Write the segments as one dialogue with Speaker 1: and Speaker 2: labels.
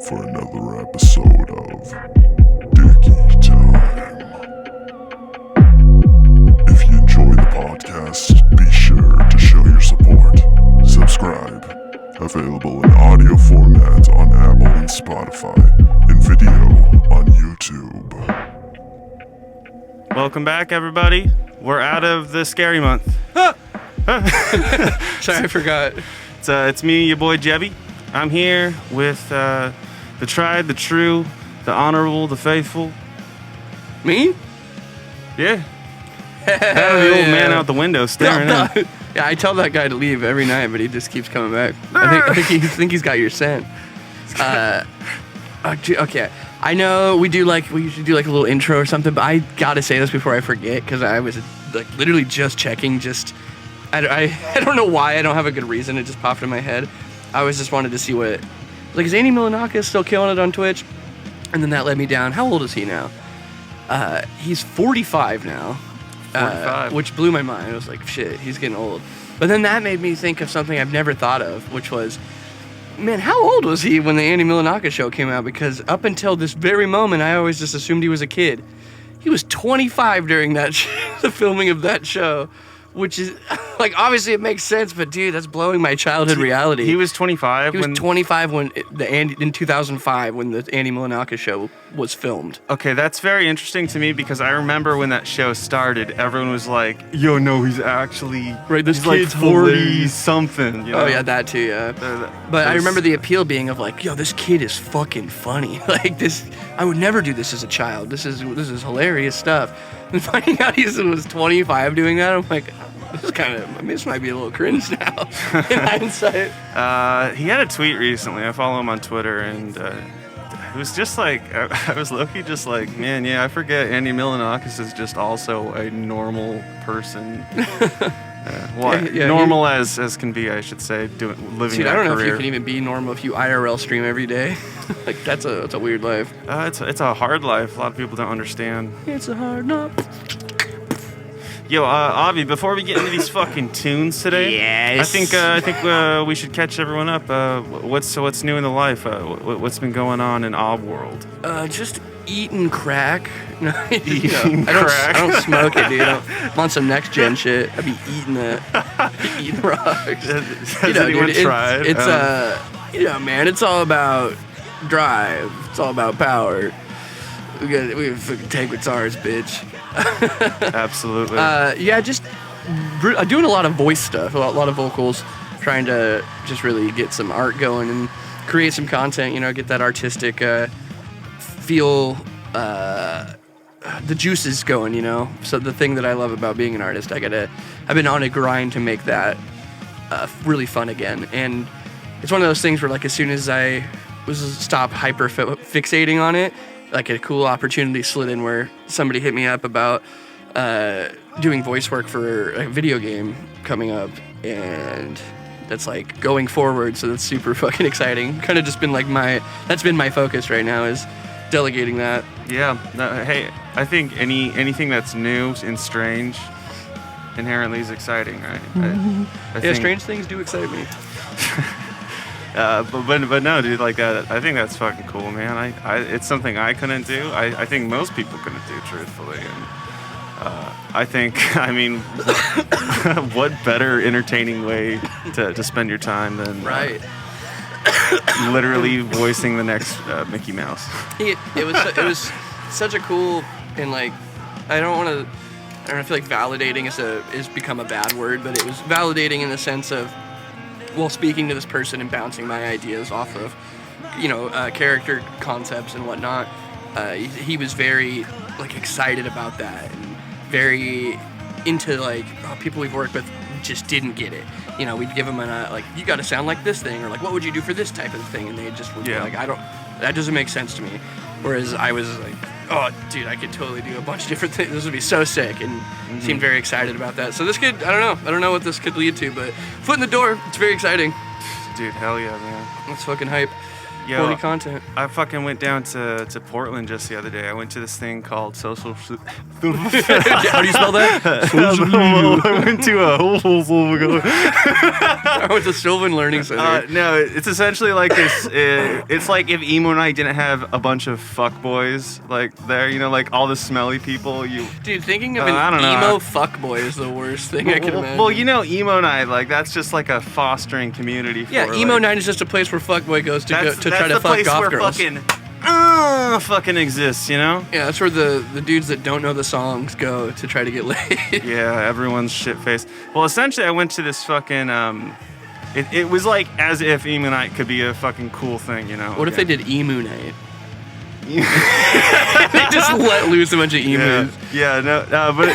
Speaker 1: for another episode of DickeyTime. If you enjoy the podcast, be sure to show your support. Subscribe. Available in audio format on Apple and Spotify, and video on YouTube.
Speaker 2: Welcome back, everybody. We're out of the scary month.
Speaker 3: Sorry, I forgot.
Speaker 2: It's me, your boy Jebby. I'm here with the tried, the true, the honorable, the faithful.
Speaker 3: Me?
Speaker 2: Yeah. The old man out the window staring in.
Speaker 3: Yeah, I tell that guy to leave every night, but he just keeps coming back. I think he's got your scent. Okay. I know we usually do like a little intro or something, but I gotta say this before I forget because I was like literally just checking. I don't know why. I don't have a good reason. It just popped in my head. I was just wanted to see what, like, is Andy Milanakis still killing it on Twitch? And then that led me down. How old is he now? He's 45 now.
Speaker 2: 45.
Speaker 3: Which blew my mind. I was like, shit, he's getting old. But then that made me think of something I've never thought of, which was, man, how old was he when the Andy Milanakis show came out? Because up until this very moment, I always just assumed he was a kid. He was 25 during that the filming of that show, which is, like, obviously it makes sense, but dude, that's blowing my childhood reality.
Speaker 2: He was 25
Speaker 3: He was 25 in 2005 when the Andy Milanakis show was filmed.
Speaker 2: Okay, that's very interesting to me because I remember when that show started, everyone was like, yo, no, he's actually
Speaker 3: Right, this
Speaker 2: he's like
Speaker 3: kid's
Speaker 2: 40-something. You know?
Speaker 3: Oh yeah, that too, yeah. But I remember the appeal being of like, yo, this kid is fucking funny. Like this, I would never do this as a child. This is hilarious stuff. And finding out he was 25 doing that, I'm like, this might be a little cringe now in hindsight.
Speaker 2: He had a tweet recently. I follow him on Twitter, and it was just like, I was low-key just like, man, yeah, I forget Andy Milanakis is just also a normal person. Normal as can be, I should say, living that career.
Speaker 3: I don't know if you can even be normal if you IRL stream every day. Like, that's a weird life.
Speaker 2: It's a hard life. A lot of people don't understand.
Speaker 3: It's a hard knock.
Speaker 2: Yo, Avi, before we get into these fucking tunes today,
Speaker 3: yes.
Speaker 2: I think we should catch everyone up. What's new in the life? What's been going on in Ob World?
Speaker 3: Just eating crack.
Speaker 2: Eating crack?
Speaker 3: I don't smoke it, dude. I'm on some next gen shit. I be eating it. Eating rocks.
Speaker 2: Has anyone tried?
Speaker 3: Man, it's all about drive. It's all about power. We fucking take what's ours, bitch.
Speaker 2: Absolutely.
Speaker 3: Just doing a lot of voice stuff, a lot of vocals, trying to just really get some art going and create some content, get that artistic feel, the juices going, So the thing that I love about being an artist, I've been on a grind to make that really fun again. And it's one of those things where, like, as soon as I stop hyper fixating on it, like a cool opportunity slid in where somebody hit me up about doing voice work for a video game coming up, and that's like going forward, so that's super fucking exciting. Kind of just been like that's been my focus right now, is delegating that.
Speaker 2: Yeah. Hey, I think anything that's new and strange inherently is exciting, right? I think
Speaker 3: Strange things do excite me.
Speaker 2: But no, dude, like, I think that's fucking cool, man. It's something I couldn't do. I think most people couldn't do, truthfully. And I think, what better entertaining way to spend your time than literally voicing the next Mickey Mouse.
Speaker 3: It was such a cool, and like, I don't feel like validating is become a bad word, but it was validating in the sense of, well, speaking to this person and bouncing my ideas off of, character concepts and whatnot. He was very, like, excited about that and very into, like, people we've worked with just didn't get it. We'd give them like, you got to sound like this thing, or like, what would you do for this type of thing? And they just would be like, that doesn't make sense to me. Whereas I was like, oh, dude, I could totally do a bunch of different things. This would be so sick, and seemed very excited about that. So this could, I don't know what this could lead to, but foot in the door, it's very exciting.
Speaker 2: Dude, hell yeah, man.
Speaker 3: That's fucking hype.
Speaker 2: Yo,
Speaker 3: Quality content.
Speaker 2: I fucking went down to Portland just the other day. I went to this thing called Social...
Speaker 3: How do you spell that?
Speaker 2: I went to
Speaker 3: I went to Sylvan Learning Center.
Speaker 2: no, it's essentially like this. It's like if Emo Night didn't have a bunch of fuckboys like there, you know, like all the smelly people.
Speaker 3: Dude, thinking of
Speaker 2: I don't
Speaker 3: an
Speaker 2: know.
Speaker 3: emo fuckboy is the worst thing I can imagine.
Speaker 2: Well, you know, Emo Night, like that's just like a fostering community.
Speaker 3: Yeah, emo night is just a place where fuckboy goes to try to fuck goth girls.
Speaker 2: Fucking exists, you know?
Speaker 3: Yeah, that's where the dudes that don't know the songs go to try to get laid.
Speaker 2: Yeah, everyone's shit-faced. Well, essentially, I went to this fucking... It was like as if Emo Night could be a fucking cool thing, you know?
Speaker 3: What if they did emu night? They just let loose a bunch of emus.
Speaker 2: Yeah, but...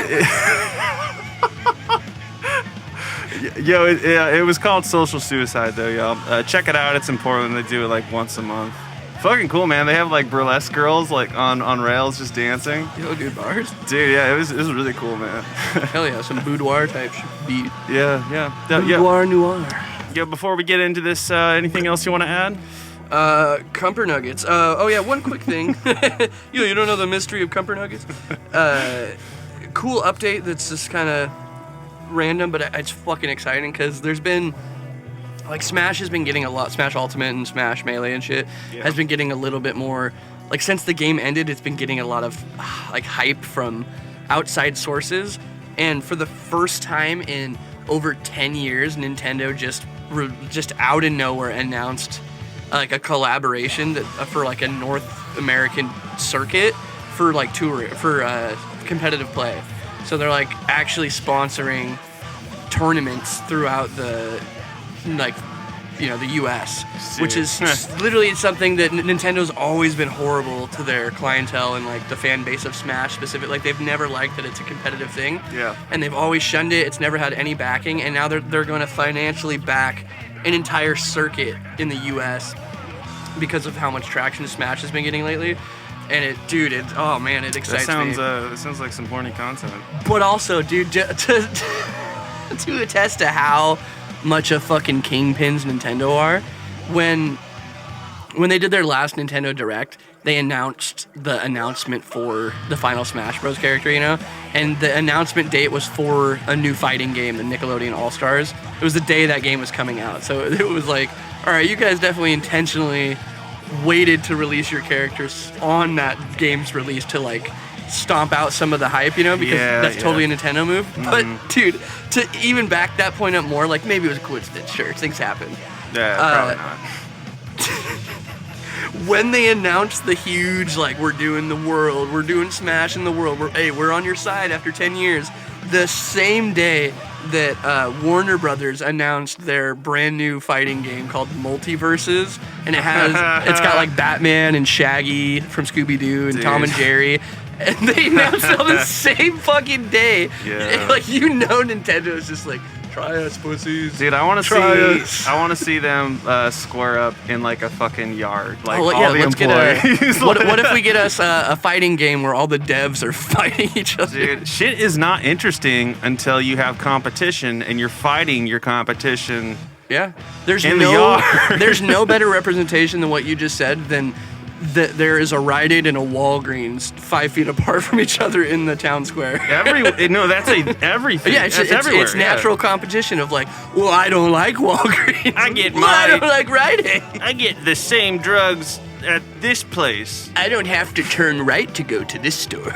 Speaker 2: It was called Social Suicide, though, y'all. Check it out. It's in Portland. They do it, like, once a month. Fucking cool, man. They have, like, burlesque girls, like, on rails just dancing.
Speaker 3: Yo, dude, bars?
Speaker 2: Dude, yeah, it was really cool, man.
Speaker 3: Hell yeah, some boudoir type beat.
Speaker 2: Yeah.
Speaker 3: Boudoir noir.
Speaker 2: Yeah, before we get into this, anything else you want to add?
Speaker 3: Comper Nuggets. One quick thing. You don't know the mystery of Comper Nuggets? Cool update that's just kind of random, but it's fucking exciting because there's been, like, Smash has been getting a lot, Smash Ultimate and Smash Melee and shit, has been getting a little bit more, like, since the game ended, it's been getting a lot of, like, hype from outside sources, and for the first time in over 10 years, Nintendo just out of nowhere announced, like, a collaboration that, for, like, a North American circuit for, like, competitive play. So they're, like, actually sponsoring tournaments throughout the, like, you know, the U.S., which is literally something that Nintendo's always been horrible to their clientele and, like, the fan base of Smash specifically. Like, they've never liked that it's a competitive thing.
Speaker 2: Yeah.
Speaker 3: And they've always shunned it. It's never had any backing. And now they're going to financially back an entire circuit in the U.S. because of how much traction Smash has been getting lately. And it excites me.
Speaker 2: That sounds like some horny content.
Speaker 3: But also, dude, to attest to how much of fucking kingpins Nintendo are, when they did their last Nintendo Direct, they announced the announcement for the final Smash Bros. Character, you know? And the announcement date was for a new fighting game, the Nickelodeon All-Stars. It was the day that game was coming out. So it was like, all right, you guys definitely intentionally waited to release your characters on that game's release to, like, stomp out some of the hype, you know, because that's totally a Nintendo move. Mm-hmm. But, dude, to even back that point up more, like, maybe it was a coincidence, sure, things happen.
Speaker 2: Yeah, probably not.
Speaker 3: When they announced the huge, like, we're doing the world, we're doing Smash in the world, we're on your side after 10 years, the same day that Warner Brothers announced their brand new fighting game called Multiverses, and it's got, like, Batman and Shaggy from Scooby-Doo and Tom and Jerry, and they announced it on the same fucking day.
Speaker 2: Yeah.
Speaker 3: Like, you know, Nintendo is just like, try us, pussies.
Speaker 2: Dude, I want to see them square up in, like, a fucking yard, like, all the employees.
Speaker 3: What if we get us a fighting game where all the devs are fighting each other?
Speaker 2: Dude, shit is not interesting until you have competition and you're fighting your competition.
Speaker 3: Yeah, there's
Speaker 2: the yard.
Speaker 3: There's no better representation than what you just said than that there is a Rite Aid and a Walgreens 5 feet apart from each other in the town square.
Speaker 2: Everything.
Speaker 3: Yeah, it's natural competition of, like, well, I don't like Walgreens. I don't like Rite Aid.
Speaker 2: I get the same drugs at this place.
Speaker 3: I don't have to turn right to go to this store.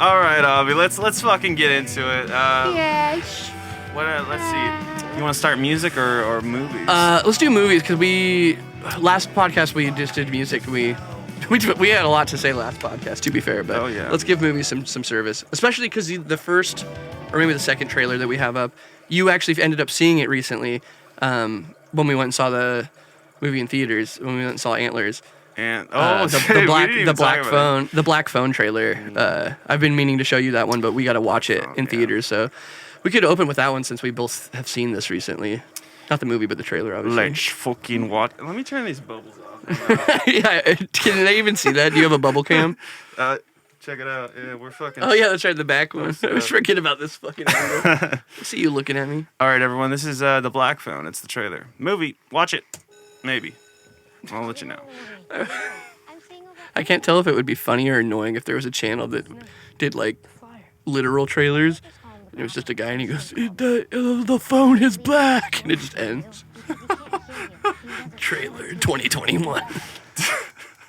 Speaker 2: All right, Avi, let's fucking get into it.
Speaker 4: Yes.
Speaker 2: Let's see. You want to start music or movies?
Speaker 3: Let's do movies, because last podcast we just did music. We had a lot to say last podcast, to be fair, but let's give movies some service, especially because the first, or maybe the second trailer that we have up, you actually ended up seeing it recently when we went and saw the movie in theaters, when we went and saw Antlers.
Speaker 2: And
Speaker 3: the black phone trailer. I've been meaning to show you that one, but we got to watch it in theaters. So we could open with that one since we both have seen this recently. Not the movie, but the trailer, obviously.
Speaker 2: Let's fucking watch. Let me turn these bubbles off.
Speaker 3: Yeah, can they even see that? Do you have a bubble cam?
Speaker 2: Check it out. Yeah, we're fucking.
Speaker 3: Oh yeah, that's right. The back one. I always forget about this fucking angle. See you looking at me.
Speaker 2: All right, everyone. This is the Black Phone. It's the trailer. Movie. Watch it. Maybe. I'll let you know.
Speaker 3: I can't tell if it would be funny or annoying if there was a channel that did like literal trailers. And it was just a guy and he goes, the phone is black. And it just ends. Trailer 2021.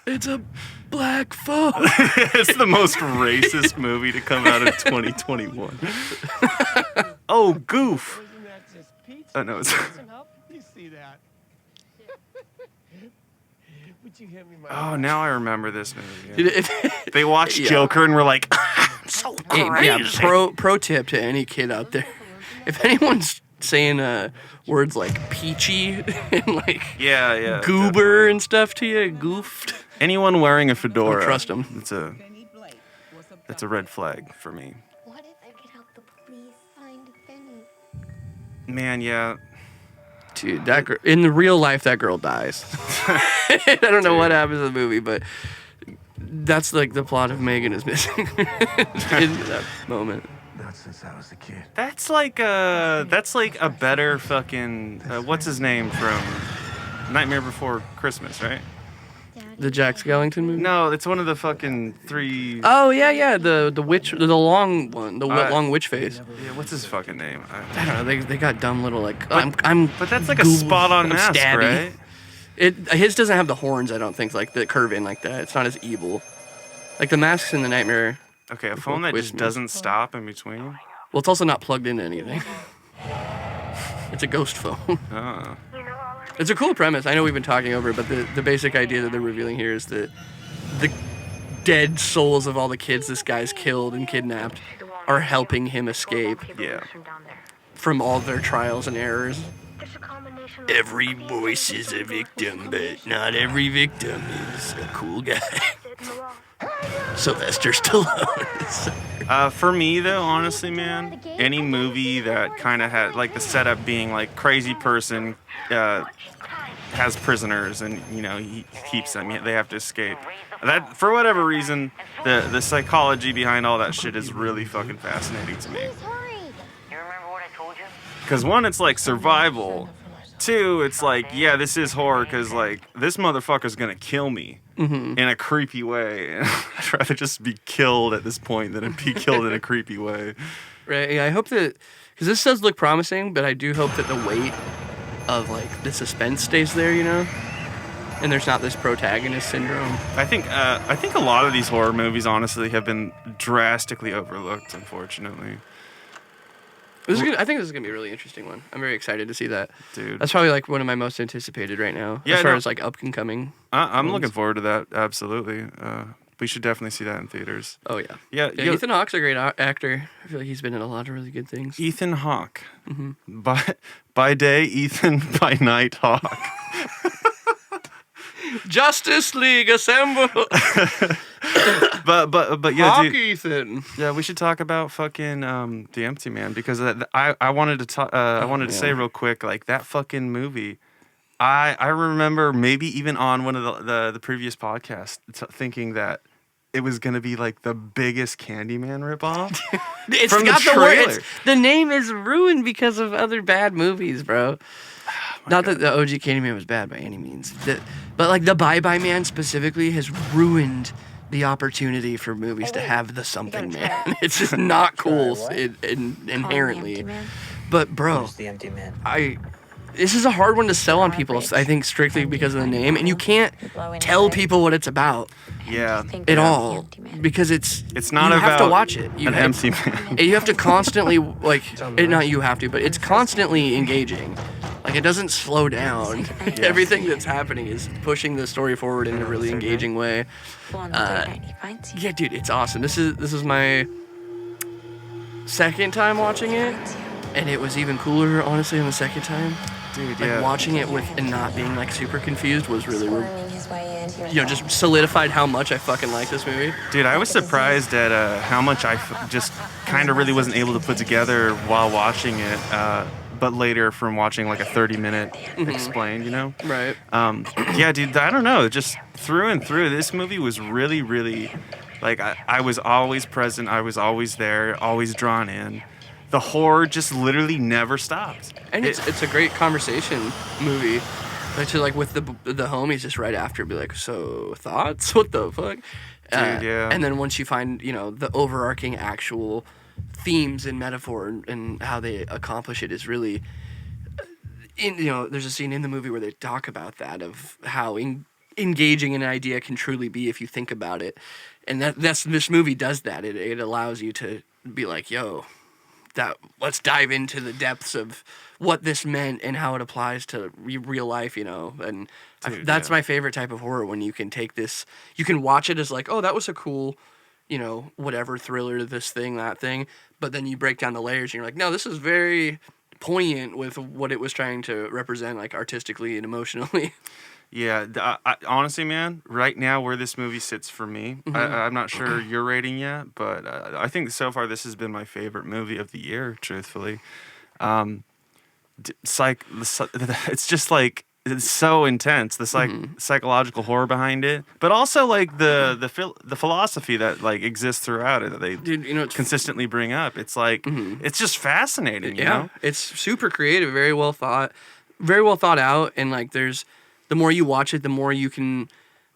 Speaker 3: It's a black phone.
Speaker 2: It's the most racist movie to come out of 2021. Oh, goof. Oh, no, it's...
Speaker 4: You see that? Would you hand me my
Speaker 2: Oh, now I remember this movie.
Speaker 3: Dude,
Speaker 2: Yeah. They watched Joker and were like, so
Speaker 3: Hey,
Speaker 2: crazy.
Speaker 3: yeah, pro tip to any kid out there. If anyone's saying words like peachy and like
Speaker 2: Yeah.
Speaker 3: goober and stuff to you, goofed,
Speaker 2: Anyone wearing a fedora.
Speaker 3: Don't trust 'em.
Speaker 2: That's a red flag for me.
Speaker 5: What if I could help the police find Benny?
Speaker 2: Man, yeah.
Speaker 3: dude, that girl, in the real life, that girl dies. I don't know what happens in the movie, but that's like the plot of Megan is missing in that moment.
Speaker 4: Not since I was a kid.
Speaker 2: That's like a better fucking what's his name from Nightmare Before Christmas, right?
Speaker 3: The Jack Skellington movie?
Speaker 2: No, it's one of the fucking three.
Speaker 3: Oh yeah, the witch, the long one, the long witch face.
Speaker 2: Yeah, what's his fucking name?
Speaker 3: I don't know. They got dumb little like I'm.
Speaker 2: But that's like a
Speaker 3: Google-
Speaker 2: spot on
Speaker 3: I'm
Speaker 2: mask,
Speaker 3: stabby.
Speaker 2: right?
Speaker 3: His doesn't have the horns. I don't think like that curve in like that. It's not as evil. Like the masks in the Nightmare.
Speaker 2: Okay, a phone that just
Speaker 3: Christmas.
Speaker 2: doesn't stop in between.
Speaker 3: Well, it's also not plugged into anything. It's a ghost phone.
Speaker 2: Oh.
Speaker 3: It's a cool premise. I know we've been talking over it, but the basic idea that they're revealing here is that the dead souls of all the kids this guy's killed and kidnapped are helping him escape
Speaker 2: Yeah.
Speaker 3: from all their trials and errors. Every voice is a victim, but not every victim is a cool guy. Sylvester Stallone.
Speaker 2: For me, though, honestly, man, any movie that kind of had like the setup being like crazy person has prisoners and he keeps them. They have to escape. That for whatever reason, the psychology behind all that shit is really fucking fascinating to me.
Speaker 5: Please hurry.
Speaker 6: You remember what I told you?
Speaker 2: Because one, it's like survival. Two, it's like, yeah, this is horror because like this motherfucker's gonna kill me in a creepy way. I'd rather just be killed at this point than be killed in a creepy way.
Speaker 3: Right. Yeah, I hope that because this does look promising, but I do hope that the weight of like the suspense stays there, and there's not this protagonist syndrome.
Speaker 2: I think a lot of these horror movies, honestly, have been drastically overlooked, unfortunately.
Speaker 3: I think this is gonna be a really interesting one. I'm very excited to see that.
Speaker 2: Dude.
Speaker 3: That's probably like one of my most anticipated right now.
Speaker 2: Yeah,
Speaker 3: as far
Speaker 2: no.
Speaker 3: as like up and coming.
Speaker 2: I'm looking forward to that, absolutely. We should definitely see that in theaters.
Speaker 3: Oh yeah.
Speaker 2: Yeah,
Speaker 3: Ethan Hawke's a great actor. I feel like he's been in a lot of really good things.
Speaker 2: Ethan Hawke. By day, Ethan, by night, Hawke.
Speaker 3: Justice League assemble.
Speaker 2: But yeah,
Speaker 3: Hawk
Speaker 2: dude.
Speaker 3: Ethan.
Speaker 2: Yeah, we should talk about fucking The Empty Man because I wanted to talk. I wanted to say real quick, like that fucking movie. I remember maybe even on one of the previous podcasts thinking that it was gonna be like the biggest Candyman ripoff.
Speaker 3: It's
Speaker 2: From the
Speaker 3: got the word.
Speaker 2: trailer.
Speaker 3: The name is ruined because of other bad movies, bro. Not that the OG Candyman was bad by any means, but like the Bye Bye Man specifically has ruined the opportunity for movies to have the something man. It's just not cool inherently. But bro,
Speaker 6: Who's the empty man?
Speaker 3: this is a hard one to sell on people. I think strictly because of the name, and you can't tell people what it's about
Speaker 2: Yeah,
Speaker 3: at all because it's
Speaker 2: not
Speaker 3: you
Speaker 2: about
Speaker 3: have to watch it.
Speaker 2: an empty man.
Speaker 3: You have to constantly not you have to, but it's constantly engaging. Like it doesn't slow down. Everything that's happening is pushing the story forward in a really engaging way. Yeah, dude, it's awesome. This is my second time watching it, and it was even cooler, honestly, on the second time.
Speaker 2: Dude,
Speaker 3: Like
Speaker 2: yeah.
Speaker 3: watching it with and not being like super confused was really, just solidified how much I fucking like this movie.
Speaker 2: Dude, I was surprised at how much I just kind of really wasn't able to put together while watching it, but later from watching like a 30-minute explained,
Speaker 3: Right.
Speaker 2: Yeah, dude, I don't know. Just through and through, this movie was really, really Like I was always present. I was always there, always drawn in. The horror just literally never stopped.
Speaker 3: And it's a great conversation movie. Like to like with the homies just right after, be like, so thoughts? What the fuck?
Speaker 2: Dude, yeah.
Speaker 3: And then once you find, you know, the overarching actual themes and metaphor and how they accomplish it is really, you know, there's a scene in the movie where they talk about that, of how engaging an idea can truly be if you think about it. And this movie does that. It allows you to be like, yo, let's dive into the depths of what this meant and how it applies to real life, you know. And
Speaker 2: Dude,
Speaker 3: that's
Speaker 2: yeah.
Speaker 3: my favorite type of horror, when you can take this, you can watch it as like, oh, that was a cool, you know, whatever thriller, this thing, that thing. But then you break down the layers and you're like, no, this is very poignant with what it was trying to represent, like artistically and emotionally.
Speaker 2: Yeah, honestly, man, right now where this movie sits for me, I'm not sure your rating yet, but I think so far this has been my favorite movie of the year, truthfully. It's just like, it's so intense, the psychological horror behind it, but also like the philosophy that like exists throughout it that they
Speaker 3: Dude, you know,
Speaker 2: consistently bring up. It's like, it's just fascinating, you
Speaker 3: yeah,
Speaker 2: know?
Speaker 3: it's super creative, very well thought out, and like the more you watch it, the more you can,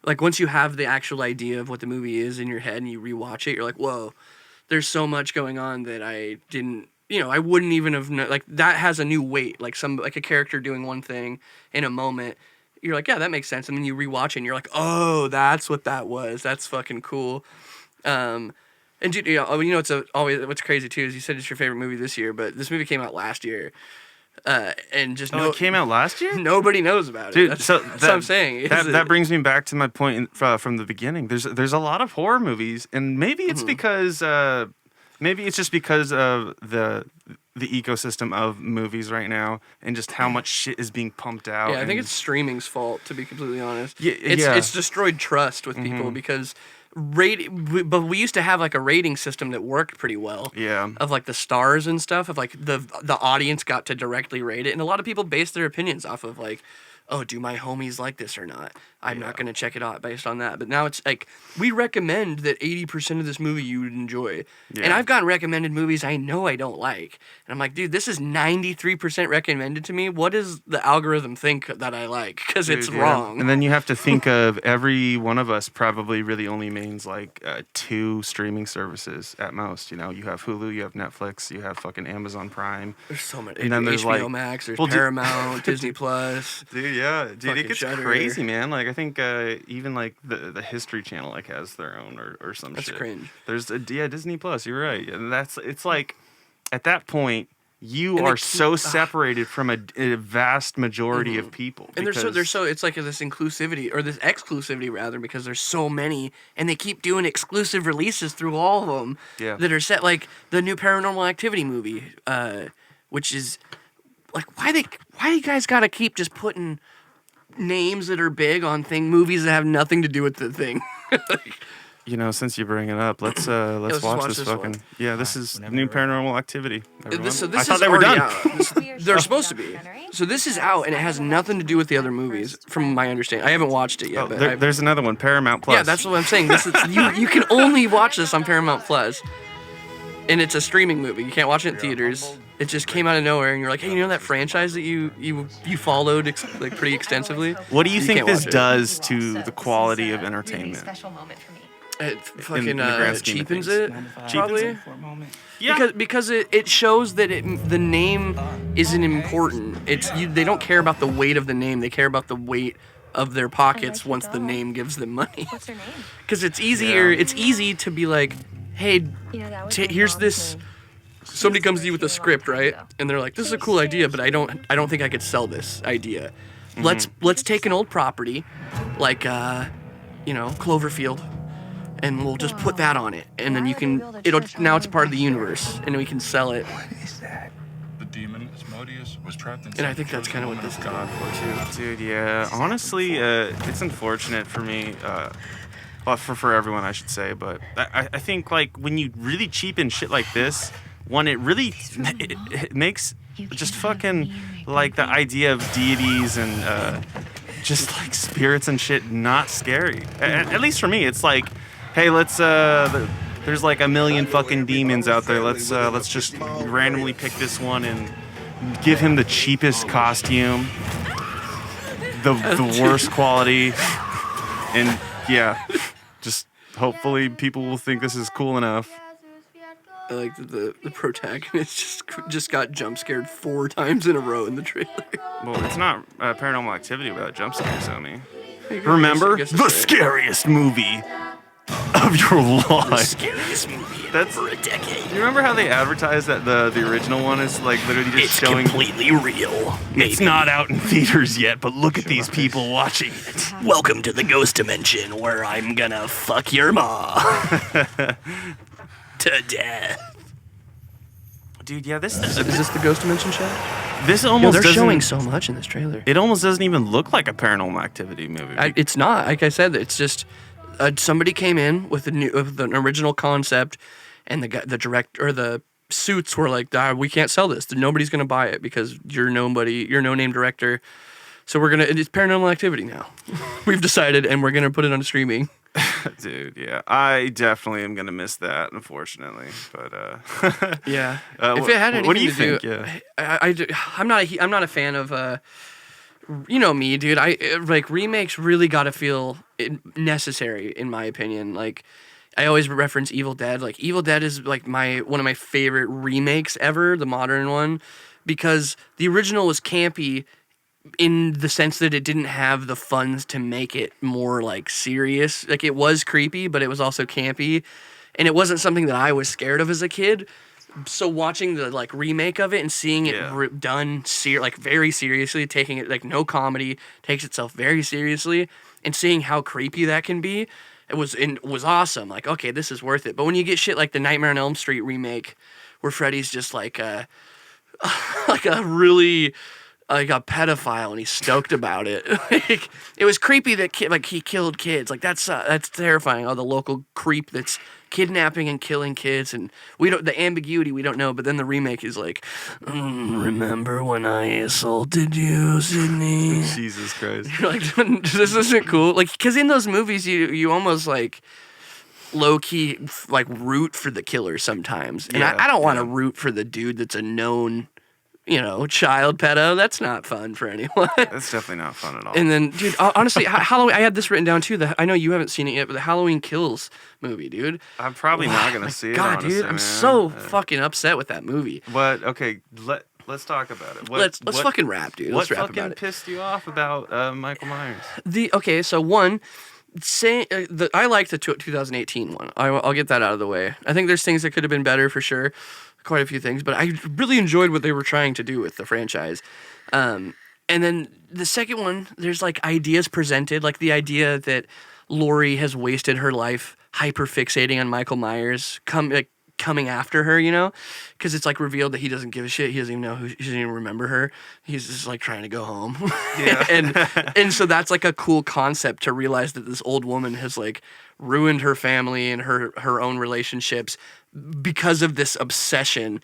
Speaker 3: like, once you have the actual idea of what the movie is in your head and you rewatch it, you're like, whoa, there's so much going on that I didn't, you know, I wouldn't even have known. Like, that has a new weight, like a character doing one thing in a moment. You're like, yeah, that makes sense. And then you rewatch it and you're like, oh, that's what that was. That's fucking cool. And dude, you know, always what's crazy too is you said it's your favorite movie this year, but this movie came out last year. And just
Speaker 2: it came out last year?
Speaker 3: Nobody knows about it.
Speaker 2: Dude,
Speaker 3: That's
Speaker 2: so
Speaker 3: what I'm saying.
Speaker 2: That brings me back to my point from the beginning. There's a lot of horror movies, and maybe it's because maybe it's just because of the ecosystem of movies right now and just how much shit is being pumped out.
Speaker 3: Yeah, I think it's streaming's fault, to be completely honest.
Speaker 2: Yeah,
Speaker 3: It's destroyed trust with people because but we used to have like a rating system that worked pretty well.
Speaker 2: Yeah.
Speaker 3: Of like the stars and stuff, of like the audience got to directly rate it, and a lot of people base their opinions off of like, oh, do my homies like this or not? I'm not going to check it out based on that. But now it's like, we recommend that 80% of this movie you would enjoy.
Speaker 2: Yeah.
Speaker 3: And I've gotten recommended movies I know I don't like. And I'm like, dude, this is 93% recommended to me. What does the algorithm think that I like? Because it's wrong.
Speaker 2: And then you have to think of every one of us probably really only means like 2 streaming services at most. You know, you have Hulu, you have Netflix, you have fucking Amazon Prime.
Speaker 3: There's so many.
Speaker 2: And then there's
Speaker 3: HBO
Speaker 2: like,
Speaker 3: Max, there's
Speaker 2: well,
Speaker 3: Paramount, Disney Plus.
Speaker 2: Dude, yeah, dude,
Speaker 3: Fucking
Speaker 2: it gets
Speaker 3: Shudder.
Speaker 2: crazy, man. Like I think even like the History Channel like has their own or some
Speaker 3: That's
Speaker 2: shit.
Speaker 3: cringe.
Speaker 2: There's Disney Plus. You're right. And it's like at that point you
Speaker 3: And
Speaker 2: are
Speaker 3: they
Speaker 2: so
Speaker 3: keep-
Speaker 2: separated from a vast majority of people.
Speaker 3: And there's so it's like this inclusivity, or this exclusivity rather, because there's so many, and they keep doing exclusive releases through all of them that are set, like the new Paranormal Activity movie, which is like, why you guys gotta keep just putting names that are big on movies that have nothing to do with the thing.
Speaker 2: You know, since you bring it up, let's watch this fucking
Speaker 3: one.
Speaker 2: Yeah, this is new Paranormal Activity. Everyone.
Speaker 3: This
Speaker 2: I thought
Speaker 3: is
Speaker 2: they were
Speaker 3: already
Speaker 2: done.
Speaker 3: out. They're supposed to be. So this is out, and it has nothing to do with the other movies, from my understanding. I haven't watched it yet.
Speaker 2: Oh,
Speaker 3: but
Speaker 2: there's another one, Paramount Plus.
Speaker 3: Yeah, that's what I'm saying. This is you can only watch this on Paramount Plus, and it's a streaming movie. You can't watch it in theaters. It just came out of nowhere, and you're like, hey, you know that franchise that you followed like pretty extensively?
Speaker 2: What do you think
Speaker 3: can't
Speaker 2: this
Speaker 3: watch it.
Speaker 2: does to the quality of entertainment?
Speaker 7: Special moment for me.
Speaker 3: It fucking
Speaker 2: in the grand scheme of
Speaker 3: cheapens
Speaker 2: things.
Speaker 3: it, probably.
Speaker 2: Yeah.
Speaker 3: Because it shows that the name isn't important. They don't care about the weight of the name. They care about the weight of their pockets once the name gives them money.
Speaker 7: What's her name?
Speaker 3: Because it's easier.
Speaker 2: Yeah.
Speaker 3: It's easy to be like, hey, here's this. Somebody comes to you with a script, right? And they're like, this is a cool idea, but I don't think I could sell this idea. Let's take an old property, like Cloverfield, and we'll just put that on it, and then now it's part of the universe, and we can sell it.
Speaker 8: What is that? The demon Asmodeus was trapped in.
Speaker 3: And I think that's kind of what this is going for too.
Speaker 2: Dude, yeah. Honestly, it's unfortunate for me. Well, for everyone, I should say. But I think like when you really cheapen shit like this, when it really it makes just fucking like the idea of deities and just like spirits and shit not scary. At least for me, it's like hey, let's there's like a million fucking demons out there. Let's just randomly pick this one and give him the cheapest costume, the worst quality, and yeah, just hopefully people will think this is cool enough.
Speaker 3: I like that the protagonist just got jump scared 4 times in a row in the trailer.
Speaker 2: Well, it's not Paranormal Activity without jump scares, homie.
Speaker 3: I
Speaker 2: Remember
Speaker 3: guess
Speaker 2: the
Speaker 3: it's
Speaker 2: scariest movie of your life.
Speaker 3: scariest movie
Speaker 2: That's
Speaker 3: for a decade.
Speaker 2: You remember how they advertised that the original one is like literally just
Speaker 3: It's
Speaker 2: showing
Speaker 3: completely real.
Speaker 2: it's not out in theaters yet, but look at these people watching it.
Speaker 3: Welcome to the ghost dimension where I'm gonna fuck your ma to death.
Speaker 2: Dude, yeah, this
Speaker 3: Is this the ghost dimension shot?
Speaker 2: this
Speaker 3: Yo,
Speaker 2: almost
Speaker 3: they're
Speaker 2: doesn't,
Speaker 3: showing so much in this trailer.
Speaker 2: it almost doesn't even look like a Paranormal Activity movie.
Speaker 3: It's not. Like I said, it's just somebody came in with an original concept, and the director or the suits were like, "We can't sell this. Nobody's gonna buy it because you're no name director. So it's Paranormal Activity now. We've decided, and we're gonna put it on streaming."
Speaker 2: Dude, yeah, I definitely am gonna miss that, unfortunately. But
Speaker 3: Yeah.
Speaker 2: If
Speaker 3: If it had anything
Speaker 2: what do you
Speaker 3: to
Speaker 2: think?
Speaker 3: do,
Speaker 2: Yeah,
Speaker 3: I'm not a fan of. You know me, dude. Like remakes really got to feel necessary, in my opinion. Like I always reference Evil Dead. Like Evil Dead is like one of my favorite remakes ever, the modern one, because the original was campy in the sense that it didn't have the funds to make it more like serious. Like it was creepy, but it was also campy, and it wasn't something that I was scared of as a kid. So watching the like remake of it and seeing it done like very seriously, taking it like no comedy, takes itself very seriously, and seeing how creepy that can be, it was awesome. Like, okay, this is worth it. But when you get shit like the Nightmare on Elm Street remake, where Freddy's just like like a really like a pedophile and he's stoked about it. Like, it was creepy that he killed kids. Like that's terrifying. Oh, the local creep that's kidnapping and killing kids, and the ambiguity we don't know. But then the remake is like, remember when I assaulted you, Sydney?
Speaker 2: Jesus Christ.
Speaker 3: You're like, this isn't cool. Like, because in those movies you almost like low key like root for the killer sometimes, and I don't want to root for the dude that's a known, child pedo. That's not fun for anyone.
Speaker 2: That's definitely not fun at all.
Speaker 3: And then, dude, honestly, Halloween. I had this written down too. I know you haven't seen it yet, but the Halloween Kills movie, dude.
Speaker 2: I'm probably not gonna see it.
Speaker 3: God,
Speaker 2: honestly,
Speaker 3: dude, I'm
Speaker 2: man.
Speaker 3: so fucking upset with that movie.
Speaker 2: But okay, let's talk about it.
Speaker 3: Let's fucking rap, dude. Let's rap about it.
Speaker 2: What fucking pissed you off about Michael Myers?
Speaker 3: So one. I like the 2018 one. I'll get that out of the way. I think there's things that could have been better for sure, quite a few things, but I really enjoyed what they were trying to do with the franchise. And then the second one, there's like ideas presented, like the idea that Laurie has wasted her life hyper-fixating on Michael Myers, coming after her, because it's like revealed that he doesn't give a shit. He doesn't even know he doesn't even remember her. He's just like trying to go home.
Speaker 2: Yeah.
Speaker 3: and so that's like a cool concept to realize that this old woman has like ruined her family and her own relationships because of this obsession.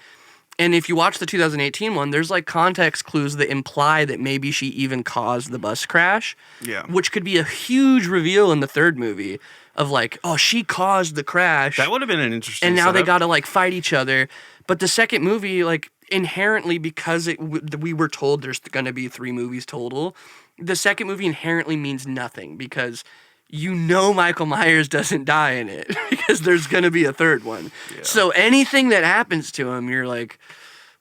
Speaker 3: And if you watch the 2018 one, there's like context clues that imply that maybe she even caused the bus crash.
Speaker 2: Yeah.
Speaker 3: Which could be a huge reveal in the third movie of like, oh, she caused the crash.
Speaker 2: That would have been an interesting.
Speaker 3: And now they
Speaker 2: setup.
Speaker 3: got to like fight each other. But the second movie, like inherently, because we were told there's going to be 3 movies total, the second movie inherently means nothing because Michael Myers doesn't die in it because there's going to be a third one. Yeah. So anything that happens to him, you're like,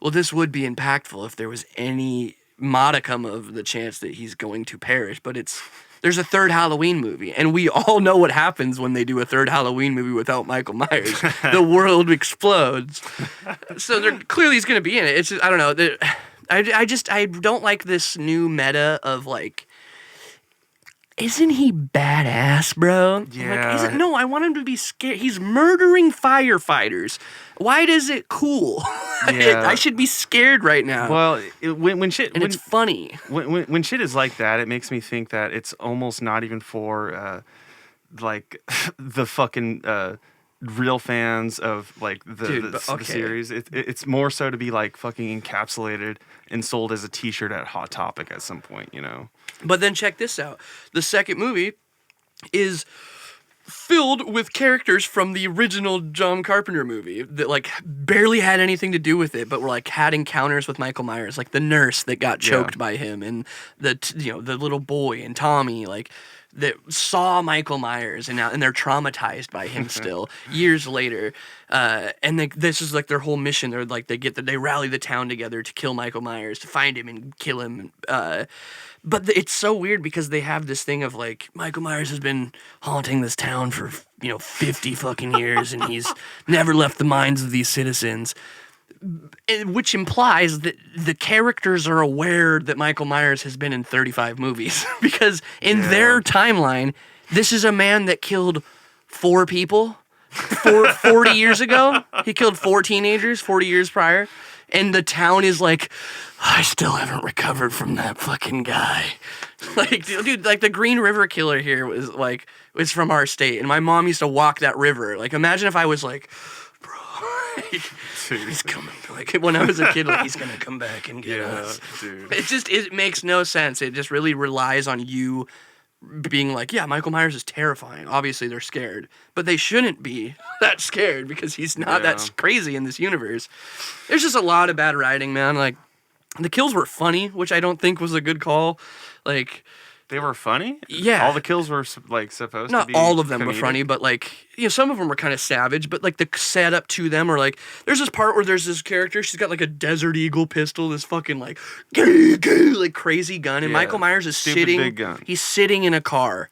Speaker 3: well, this would be impactful if there was any modicum of the chance that he's going to perish. But there's a third Halloween movie, and we all know what happens when they do a third Halloween movie without Michael Myers. The world explodes. So clearly he's going to be in it. It's just, I don't know. I don't like this new meta of like, isn't he badass, bro?
Speaker 2: Yeah.
Speaker 3: Like, no, I want him to be scared. He's murdering firefighters. Why is it cool?
Speaker 2: Yeah.
Speaker 3: I should be scared right now.
Speaker 2: Well, when shit,
Speaker 3: it's funny.
Speaker 2: When shit is like that, it makes me think that it's almost not even for like the fucking real fans of like the series. It's more so to be like fucking encapsulated and sold as a T-shirt at Hot Topic at some point,
Speaker 3: But then check this out. The second movie is filled with characters from the original John Carpenter movie that like barely had anything to do with it, but were like had encounters with Michael Myers, like the nurse that got choked by him, and the little boy and Tommy, like that saw Michael Myers and they're traumatized by him still years later. And this is like their whole mission. They're like they rally the town together to kill Michael Myers, to find him and kill him. But it's so weird because they have this thing of like Michael Myers has been haunting this town for 50 fucking years and he's never left the minds of these citizens, which implies that the characters are aware that Michael Myers has been in 35 movies because in their timeline, this is a man that killed 4 people 40 years ago. He killed 4 teenagers 40 years prior. And the town is like, I still haven't recovered from that fucking guy. Like, dude, like the Green River Killer here was from our state. And my mom used to walk that river. Like, imagine if I was like, bro, he's coming. Like, when I was a kid, like, he's going to come back and get us.
Speaker 2: Dude.
Speaker 3: It makes no sense. It just really relies on you being like, yeah, Michael Myers is terrifying. Obviously, they're scared. But they shouldn't be that scared because he's not that crazy in this universe. There's just a lot of bad writing, man. Like, the kills were funny, which I don't think was a good call. Like,
Speaker 2: They were funny?
Speaker 3: Yeah.
Speaker 2: All the kills were like supposed to be
Speaker 3: not all of them were
Speaker 2: comedic?
Speaker 3: funny, but like, some of them were kind of savage, but like the setup to them are like, there's this part where there's this character, she's got like a Desert Eagle pistol, this fucking like crazy gun, and
Speaker 2: Yeah.
Speaker 3: Michael Myers is
Speaker 2: Stupid
Speaker 3: sitting,
Speaker 2: big gun.
Speaker 3: he's sitting in a car.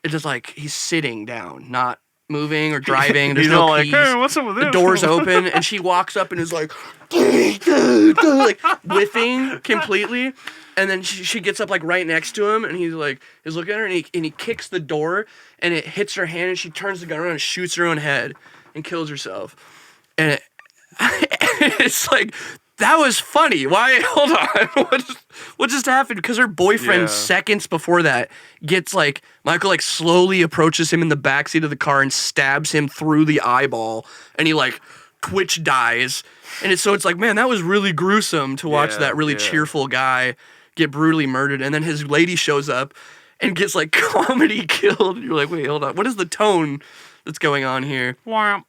Speaker 3: It's just like, he's sitting down, not moving or driving. There's
Speaker 2: He's
Speaker 3: no
Speaker 2: all like,
Speaker 3: keys.
Speaker 2: hey, what's up with
Speaker 3: The
Speaker 2: this?
Speaker 3: door's open, and she walks up and is like, like whiffing completely. And then she gets up like right next to him, and he's like, is looking at her, and he kicks the door, and it hits her hand, and she turns the gun around and shoots her own head and kills herself. And it's like, that was funny. Why? Hold on. What just happened? Because her boyfriend, seconds before that, gets like, Michael like slowly approaches him in the backseat of the car and stabs him through the eyeball, and he like twitch dies. And it's like, man, that was really gruesome to watch that really cheerful guy get brutally murdered. And then his lady shows up and gets like comedy killed. You're like, wait, hold on. What is the tone that's going on here? Yeah,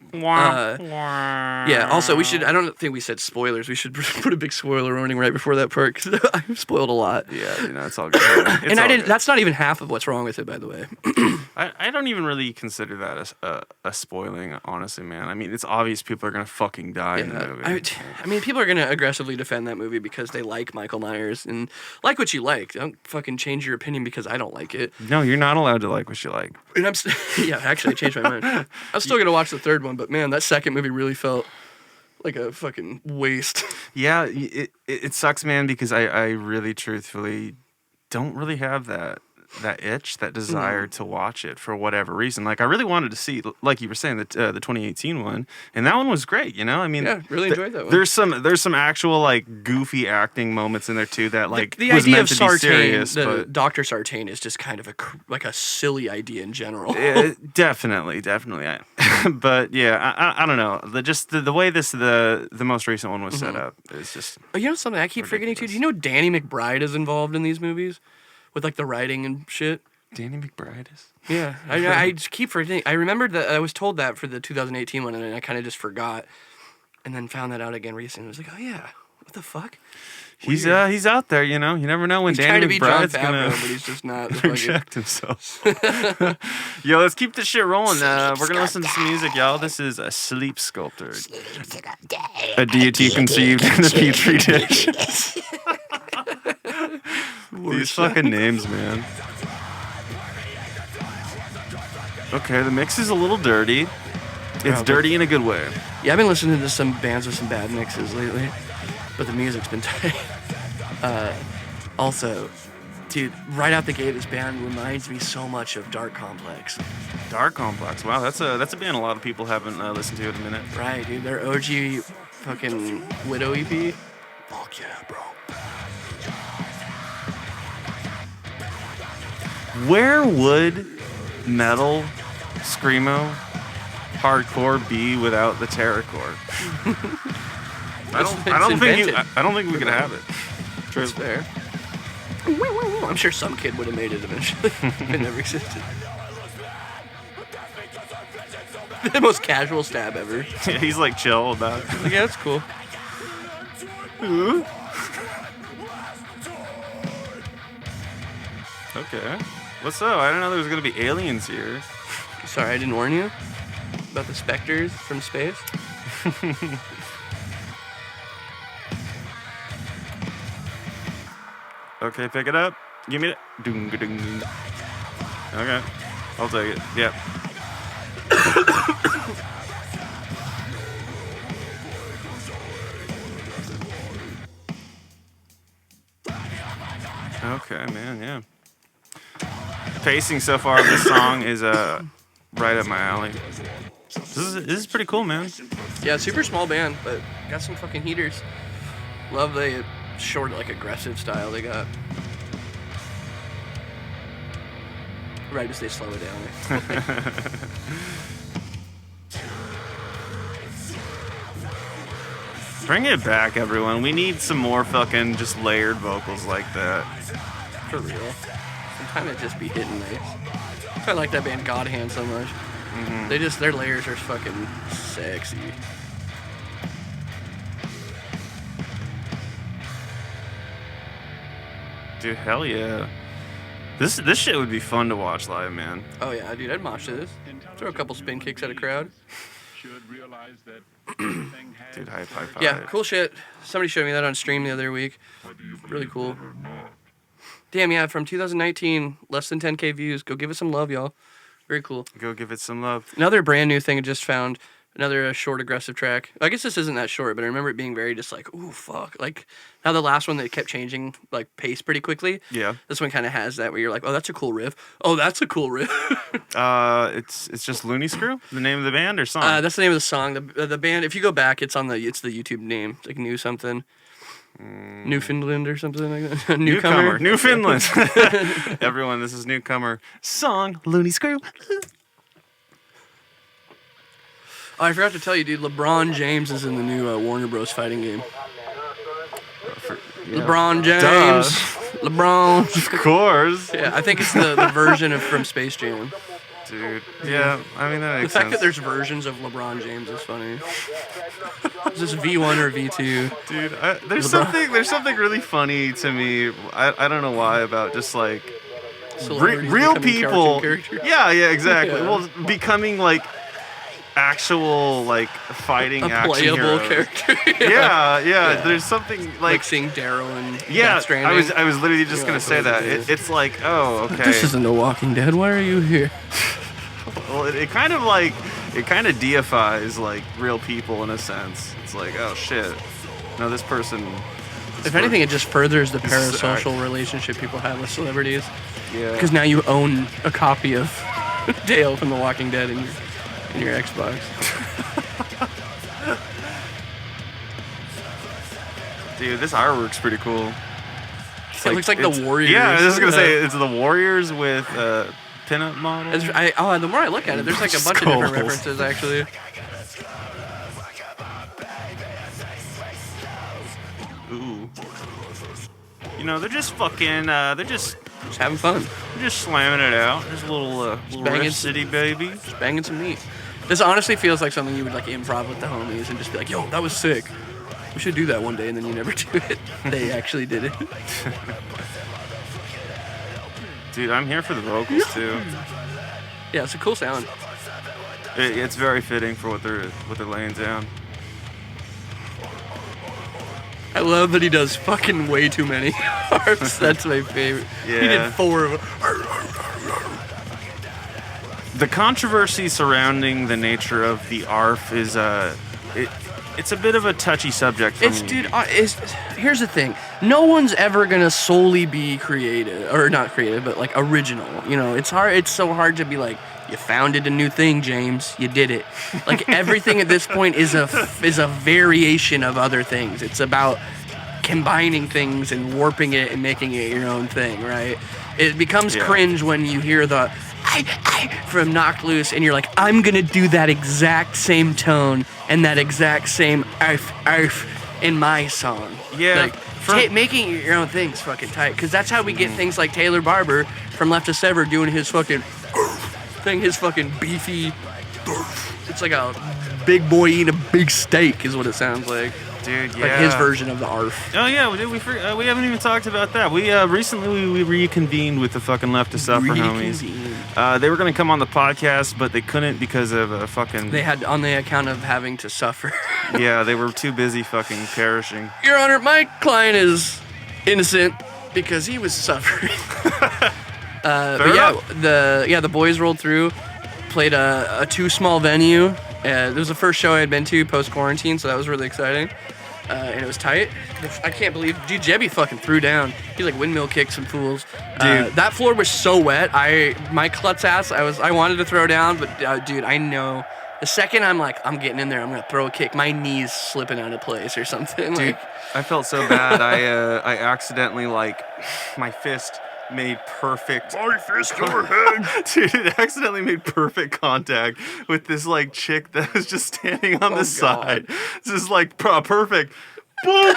Speaker 3: also, I don't think we said spoilers. We should put a big spoiler warning right before that part, because I've spoiled a lot.
Speaker 2: Yeah, it's all good.
Speaker 3: And I didn't. That's not even half of what's wrong with it, by the way.
Speaker 2: I don't even really consider that as a spoiling, honestly, man. I mean, it's obvious people are going to fucking die in the movie.
Speaker 3: I mean, people are going to aggressively defend that movie because they like Michael Myers, and like what you like. Don't fucking change your opinion because I don't like it.
Speaker 2: No, you're not allowed to like what you like.
Speaker 3: And actually, I changed my mind. I'm still going to watch the third one, but man, that second movie really felt like a fucking waste.
Speaker 2: Yeah, it sucks, man, because I really truthfully don't really have that itch, that desire to watch it for whatever reason. Like, I really wanted to see, like you were saying, the 2018 one, and that one was great, you know? I mean,
Speaker 3: yeah, really enjoyed that one.
Speaker 2: There's some actual, like, goofy acting moments in there, too, that, like,
Speaker 3: the
Speaker 2: was
Speaker 3: idea
Speaker 2: meant
Speaker 3: of
Speaker 2: to be
Speaker 3: Sartain,
Speaker 2: serious, but...
Speaker 3: Dr. Sartain is just kind of a silly idea in general.
Speaker 2: Definitely. But, yeah, I don't know. The way the most recent one was set up is just...
Speaker 3: You know something I keep forgetting, too? Do you know Danny McBride is involved in these movies? With, like, the writing and shit?
Speaker 2: Danny McBride is?
Speaker 3: Yeah. I just keep forgetting. I remembered that I was told that for the 2018 one, and then I kind of just forgot. And then found that out again recently. I was like, oh, yeah. What the fuck?
Speaker 2: He's out there, you know? You never know when
Speaker 3: he's
Speaker 2: Danny
Speaker 3: trying to be John
Speaker 2: McBride's
Speaker 3: Favreau,
Speaker 2: gonna
Speaker 3: but he's just not.
Speaker 2: project himself. Yo, let's keep this shit rolling. We're gonna listen to some music, y'all. This is a Sleepsculptor. A deity conceived in the Petri dish. These fucking names, man. Okay, the mix is a little dirty. It's dirty in a good way.
Speaker 3: Yeah, I've been listening to some bands with some bad mixes lately, but the music's been tight. Also, dude, right out the gate, this band reminds me so much of Dark Complex.
Speaker 2: Dark Complex. Wow, that's a band a lot of people haven't listened to in a minute.
Speaker 3: Right, dude. Their OG fucking Widow EP.
Speaker 1: Fuck yeah, bro.
Speaker 2: Where would metal, screamo, hardcore be without the terrorcore? I don't think we could have it.
Speaker 3: That's fair. I'm sure some kid would have made it eventually. It never existed. The most casual stab ever.
Speaker 2: He's like chill about it.
Speaker 3: Like, yeah, that's cool.
Speaker 2: Okay. What's up? I didn't know there was gonna be aliens here.
Speaker 3: Sorry, I didn't warn you about the specters from space.
Speaker 2: Okay, pick it up. Give me it. Doom, doom, doom. Okay, I'll take it. Yep. Okay, man, yeah. The pacing so far of this song is right up my alley. This is pretty cool, man.
Speaker 3: Yeah, super small band, but got some fucking heaters. Love the short, like, aggressive style they got. Right as they slow it down.
Speaker 2: Bring it back, everyone. We need some more fucking just layered vocals like that.
Speaker 3: For real. Sometimes it just be hitting me. That's why I like that band God Hand so much.
Speaker 2: Mm-hmm.
Speaker 3: Their layers are fucking sexy.
Speaker 2: Dude, hell yeah. This shit would be fun to watch live, man.
Speaker 3: Oh yeah, dude, I'd mosh to this. Throw a couple spin kicks at a crowd.
Speaker 2: Dude, high five.
Speaker 3: Yeah, cool shit. Somebody showed me that on stream the other week. Really cool. Damn, yeah, from 2019, less than 10K views. Go give it some love, y'all. Very cool.
Speaker 2: Go give it some love.
Speaker 3: Another brand new thing I just found. Another short, aggressive track. I guess this isn't that short, but I remember it being very just like, ooh, fuck. Like, how the last one, they kept changing, like, pace pretty quickly.
Speaker 2: Yeah.
Speaker 3: This one kind of has that where you're like, oh, that's a cool riff. Oh, that's a cool riff.
Speaker 2: It's just Loony Screw, the name of the band or song?
Speaker 3: That's the name of the song. The band, if you go back, it's the YouTube name. It's like New something. Newfoundland or something like that. Newcomer.
Speaker 2: Newfoundland. Everyone, this is Newcomer. Song, Loony Screw.
Speaker 3: Oh, I forgot to tell you, dude. LeBron James is in the new Warner Bros. Fighting game.
Speaker 2: Yeah.
Speaker 3: LeBron James.
Speaker 2: Duh.
Speaker 3: LeBron.
Speaker 2: Of course.
Speaker 3: Yeah, I think it's the version from Space Jam.
Speaker 2: Dude. Yeah, I mean, that makes
Speaker 3: The fact
Speaker 2: sense.
Speaker 3: that there's versions of LeBron James is funny. Is this V1 or V2?
Speaker 2: Dude, there's something really funny to me. I don't know why about just like
Speaker 3: Celebrities
Speaker 2: real
Speaker 3: becoming
Speaker 2: people.
Speaker 3: cartoon characters.
Speaker 2: Yeah, exactly.
Speaker 3: Yeah.
Speaker 2: Well, becoming like actual like fighting
Speaker 3: A
Speaker 2: action
Speaker 3: playable
Speaker 2: heroes.
Speaker 3: character.
Speaker 2: Yeah. There's something
Speaker 3: Like seeing Daryl and
Speaker 2: yeah.
Speaker 3: Death Stranding.
Speaker 2: I was literally just
Speaker 3: Yeah,
Speaker 2: gonna say that. It's like, oh, okay.
Speaker 3: This isn't The Walking Dead. Why are you here?
Speaker 2: Well, it kind of deifies like real people in a sense. It's like, oh shit. No, this person.
Speaker 3: If anything, it just furthers the
Speaker 2: This is
Speaker 3: parasocial relationship people have with celebrities.
Speaker 2: Yeah.
Speaker 3: Because now you own a copy of Dale from The Walking Dead in your Xbox.
Speaker 2: Dude, this artwork's pretty cool.
Speaker 3: It looks like the Warriors.
Speaker 2: Yeah, I was just gonna say it's the Warriors with pinup models.
Speaker 3: The more I look at it, there's like a bunch of different
Speaker 2: Skulls.
Speaker 3: references actually.
Speaker 2: Ooh. You know, they're just fucking. They're just
Speaker 3: having fun.
Speaker 2: They're just slamming it out. Just a little
Speaker 3: banging
Speaker 2: Riff City baby.
Speaker 3: Just banging some meat. This honestly feels like something you would like improv with the homies and just be like, "Yo, that was sick. We should do that one day," and then you never do it. They actually did it.
Speaker 2: Dude, I'm here for the vocals too.
Speaker 3: Yeah, it's a cool sound.
Speaker 2: It's very fitting for what they're laying down.
Speaker 3: I love that he does fucking way too many harps. That's my favorite.
Speaker 2: Yeah.
Speaker 3: He did 4 of them.
Speaker 2: The controversy surrounding the nature of the ARF is it's a bit of a touchy subject for me.
Speaker 3: Dude, here's the thing. No one's ever gonna solely be creative, or not creative, but like original. You know, it's hard. It's so hard to be like, you founded a new thing, James. You did it. Like everything at this point is a variation of other things. It's about combining things and warping it and making it your own thing, right? It becomes cringe when you hear the I from Knocked Loose and you're like, I'm gonna do that exact same tone and that exact same arf in my song.
Speaker 2: Yeah.
Speaker 3: Like, making your own thing's fucking tight, because that's how we get things like Taylor Barber from Left to Sever doing his fucking thing, his fucking beefy. It's like a big boy eating a big steak is what it sounds like.
Speaker 2: Dude, yeah.
Speaker 3: Like his version of the ARF.
Speaker 2: Oh yeah, we haven't even talked about that. We recently we reconvened with the fucking Left to Suffer homies. They were gonna come on the podcast, but they couldn't because of a fucking.
Speaker 3: They had on the account of having to suffer.
Speaker 2: Yeah, they were too busy fucking perishing.
Speaker 3: Your Honor, my client is innocent because he was suffering. But yeah, the boys rolled through, played a too small venue. It was the first show I had been to post quarantine, so that was really exciting. And it was tight. I can't believe, dude, Jebby fucking threw down. He like windmill kicked some fools.
Speaker 2: Dude,
Speaker 3: that floor was so wet. My klutz ass. I wanted to throw down, but dude, I know. The second I'm getting in there, I'm gonna throw a kick. My knee's slipping out of place or something.
Speaker 2: Dude,
Speaker 3: like,
Speaker 2: I felt so bad. I accidentally my fist made perfect. My fist overhead. Dude, it accidentally made perfect contact with this like chick that was just standing on the side. This is like perfect. Boom.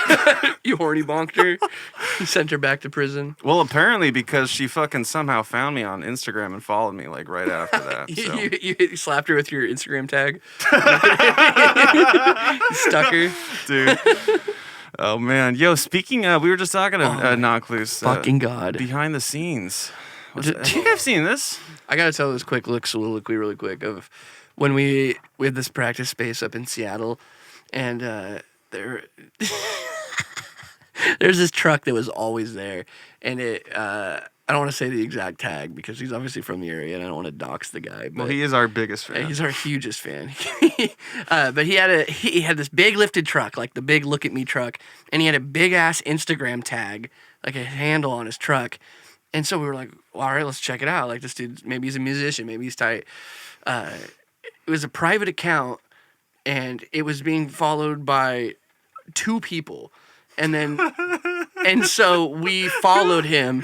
Speaker 3: You horny bonked her. You sent her back to prison.
Speaker 2: Well, apparently because she fucking somehow found me on Instagram and followed me like right after that. So.
Speaker 3: you slapped her with your Instagram tag. You stuck her.
Speaker 2: Dude. Oh man, yo! Speaking of, we were just talking to Knock Loose.
Speaker 3: Fucking God.
Speaker 2: Behind the sines. I think I've seen this.
Speaker 3: I gotta tell this quick soliloquy really quick of when we had this practice space up in Seattle, and there's this truck that was always there, and it I don't want to say the exact tag because he's obviously from the area and I don't want to dox the guy. But
Speaker 2: well, he is our biggest fan.
Speaker 3: He's our hugest fan. But he had this big lifted truck, like the big look at me truck, and he had a big ass Instagram tag, like a handle on his truck. And so we were like, well, all right, let's check it out. Like this dude, maybe he's a musician, maybe he's tight. It was a private account and it was being followed by 2 people. And so we followed him.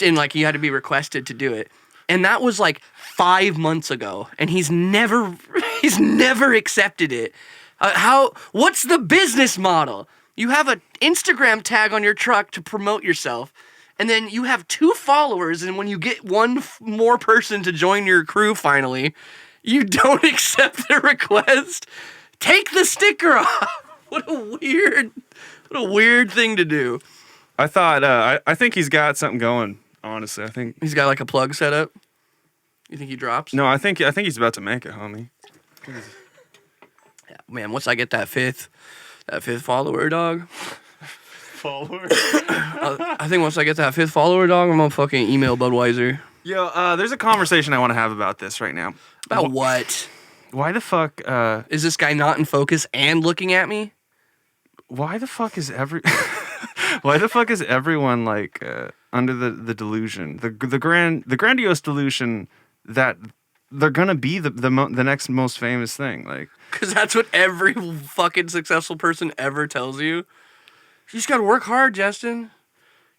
Speaker 3: And like you had to be requested to do it, and that was like 5 months ago, and he's never accepted it. What's the business model? You have an Instagram tag on your truck to promote yourself, and then you have 2 followers, and when you get one more person to join your crew finally, you don't accept the request. Take the sticker off. What a weird thing to do.
Speaker 2: I thought I think he's got something going. Honestly, I think
Speaker 3: he's got like a plug set up. You think he drops?
Speaker 2: No, I think he's about to make it, homie.
Speaker 3: Yeah, man. Once I get that fifth follower, dog. I think once I get that 5th follower, dog, I'm gonna fucking email Budweiser.
Speaker 2: Yo, there's a conversation I want to have about this right now.
Speaker 3: About what?
Speaker 2: Why the fuck
Speaker 3: is this guy not in focus and looking at me?
Speaker 2: Why the fuck is everyone like under the delusion, the grandiose delusion that they're gonna be the next most famous thing? Like,
Speaker 3: because that's what every fucking successful person ever tells you. You just gotta work hard, Justin.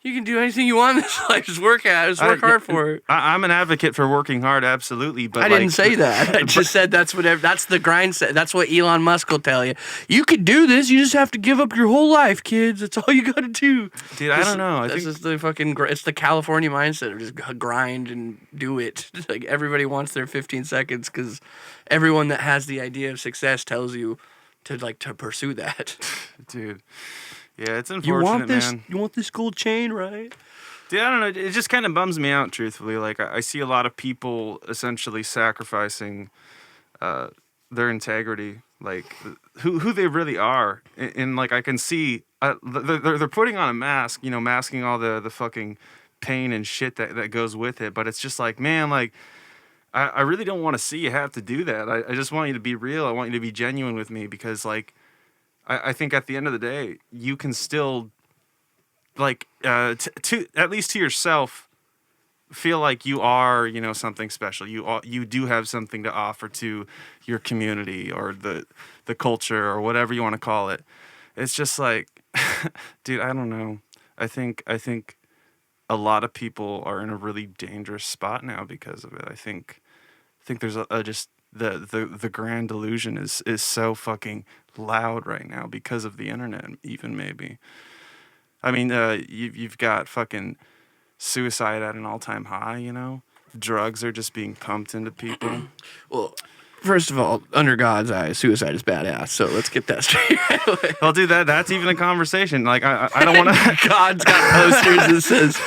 Speaker 3: You can do anything you want in this life. Just work at it. Just work hard for it.
Speaker 2: I'm an advocate for working hard, absolutely. But
Speaker 3: I didn't say that. I just said that's the grind. That's what Elon Musk will tell you. You could do this. You just have to give up your whole life, kids. That's all you got to do.
Speaker 2: Dude, I don't know.
Speaker 3: This is the fucking. It's the California mindset of just grind and do it. Like everybody wants their 15 seconds because everyone that has the idea of success tells you to pursue that.
Speaker 2: Dude. Yeah, it's unfortunate, man.
Speaker 3: You want this gold chain, right?
Speaker 2: Dude, I don't know. It just kind of bums me out, truthfully. Like, I see a lot of people essentially sacrificing their integrity, like who they really are. And like, I can see they're putting on a mask, masking all the fucking pain and shit that goes with it. But it's just like, man, like, I really don't want to see you have to do that. I just want you to be real. I want you to be genuine with me because, like, I think at the end of the day, you can still, like, to at least to yourself, feel like you are, something special. You do have something to offer to your community or the culture or whatever you want to call it. It's just like, dude, I don't know. I think a lot of people are in a really dangerous spot now because of it. I think there's just the grand delusion is so fucking loud right now because of the internet, even maybe. I mean, you've got fucking suicide at an all-time high, Drugs are just being pumped into people.
Speaker 3: Well, First of all, under God's eyes, suicide is badass. So let's get that straight right away.
Speaker 2: Well, dude, that's even a conversation. Like, I don't want to.
Speaker 3: God's got posters that says,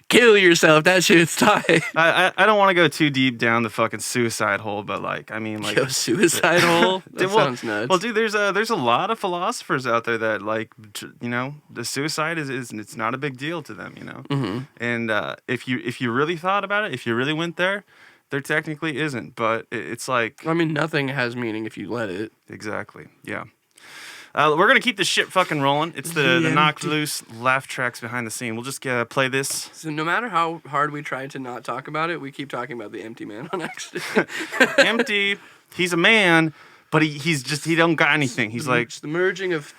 Speaker 3: kill yourself. That shit's tight.
Speaker 2: I don't want to go too deep down the fucking suicide hole, but like, I mean, like.
Speaker 3: Yo, suicide hole? That sounds nuts.
Speaker 2: Well, dude, there's a lot of philosophers out there that, like, you know, the suicide is it's not a big deal to them, you know?
Speaker 3: Mm-hmm.
Speaker 2: And if you really thought about it, if you really went there technically isn't, but it's like...
Speaker 3: I mean, nothing has meaning if you let it.
Speaker 2: Exactly, yeah. We're going to keep this shit fucking rolling. It's the knocked loose laugh tracks behind the scene. We'll just play this.
Speaker 3: So no matter how hard we try to not talk about it, we keep talking about the empty man on accident.
Speaker 2: Empty. He's a man, but he don't got anything. He's like...
Speaker 3: It's the merging of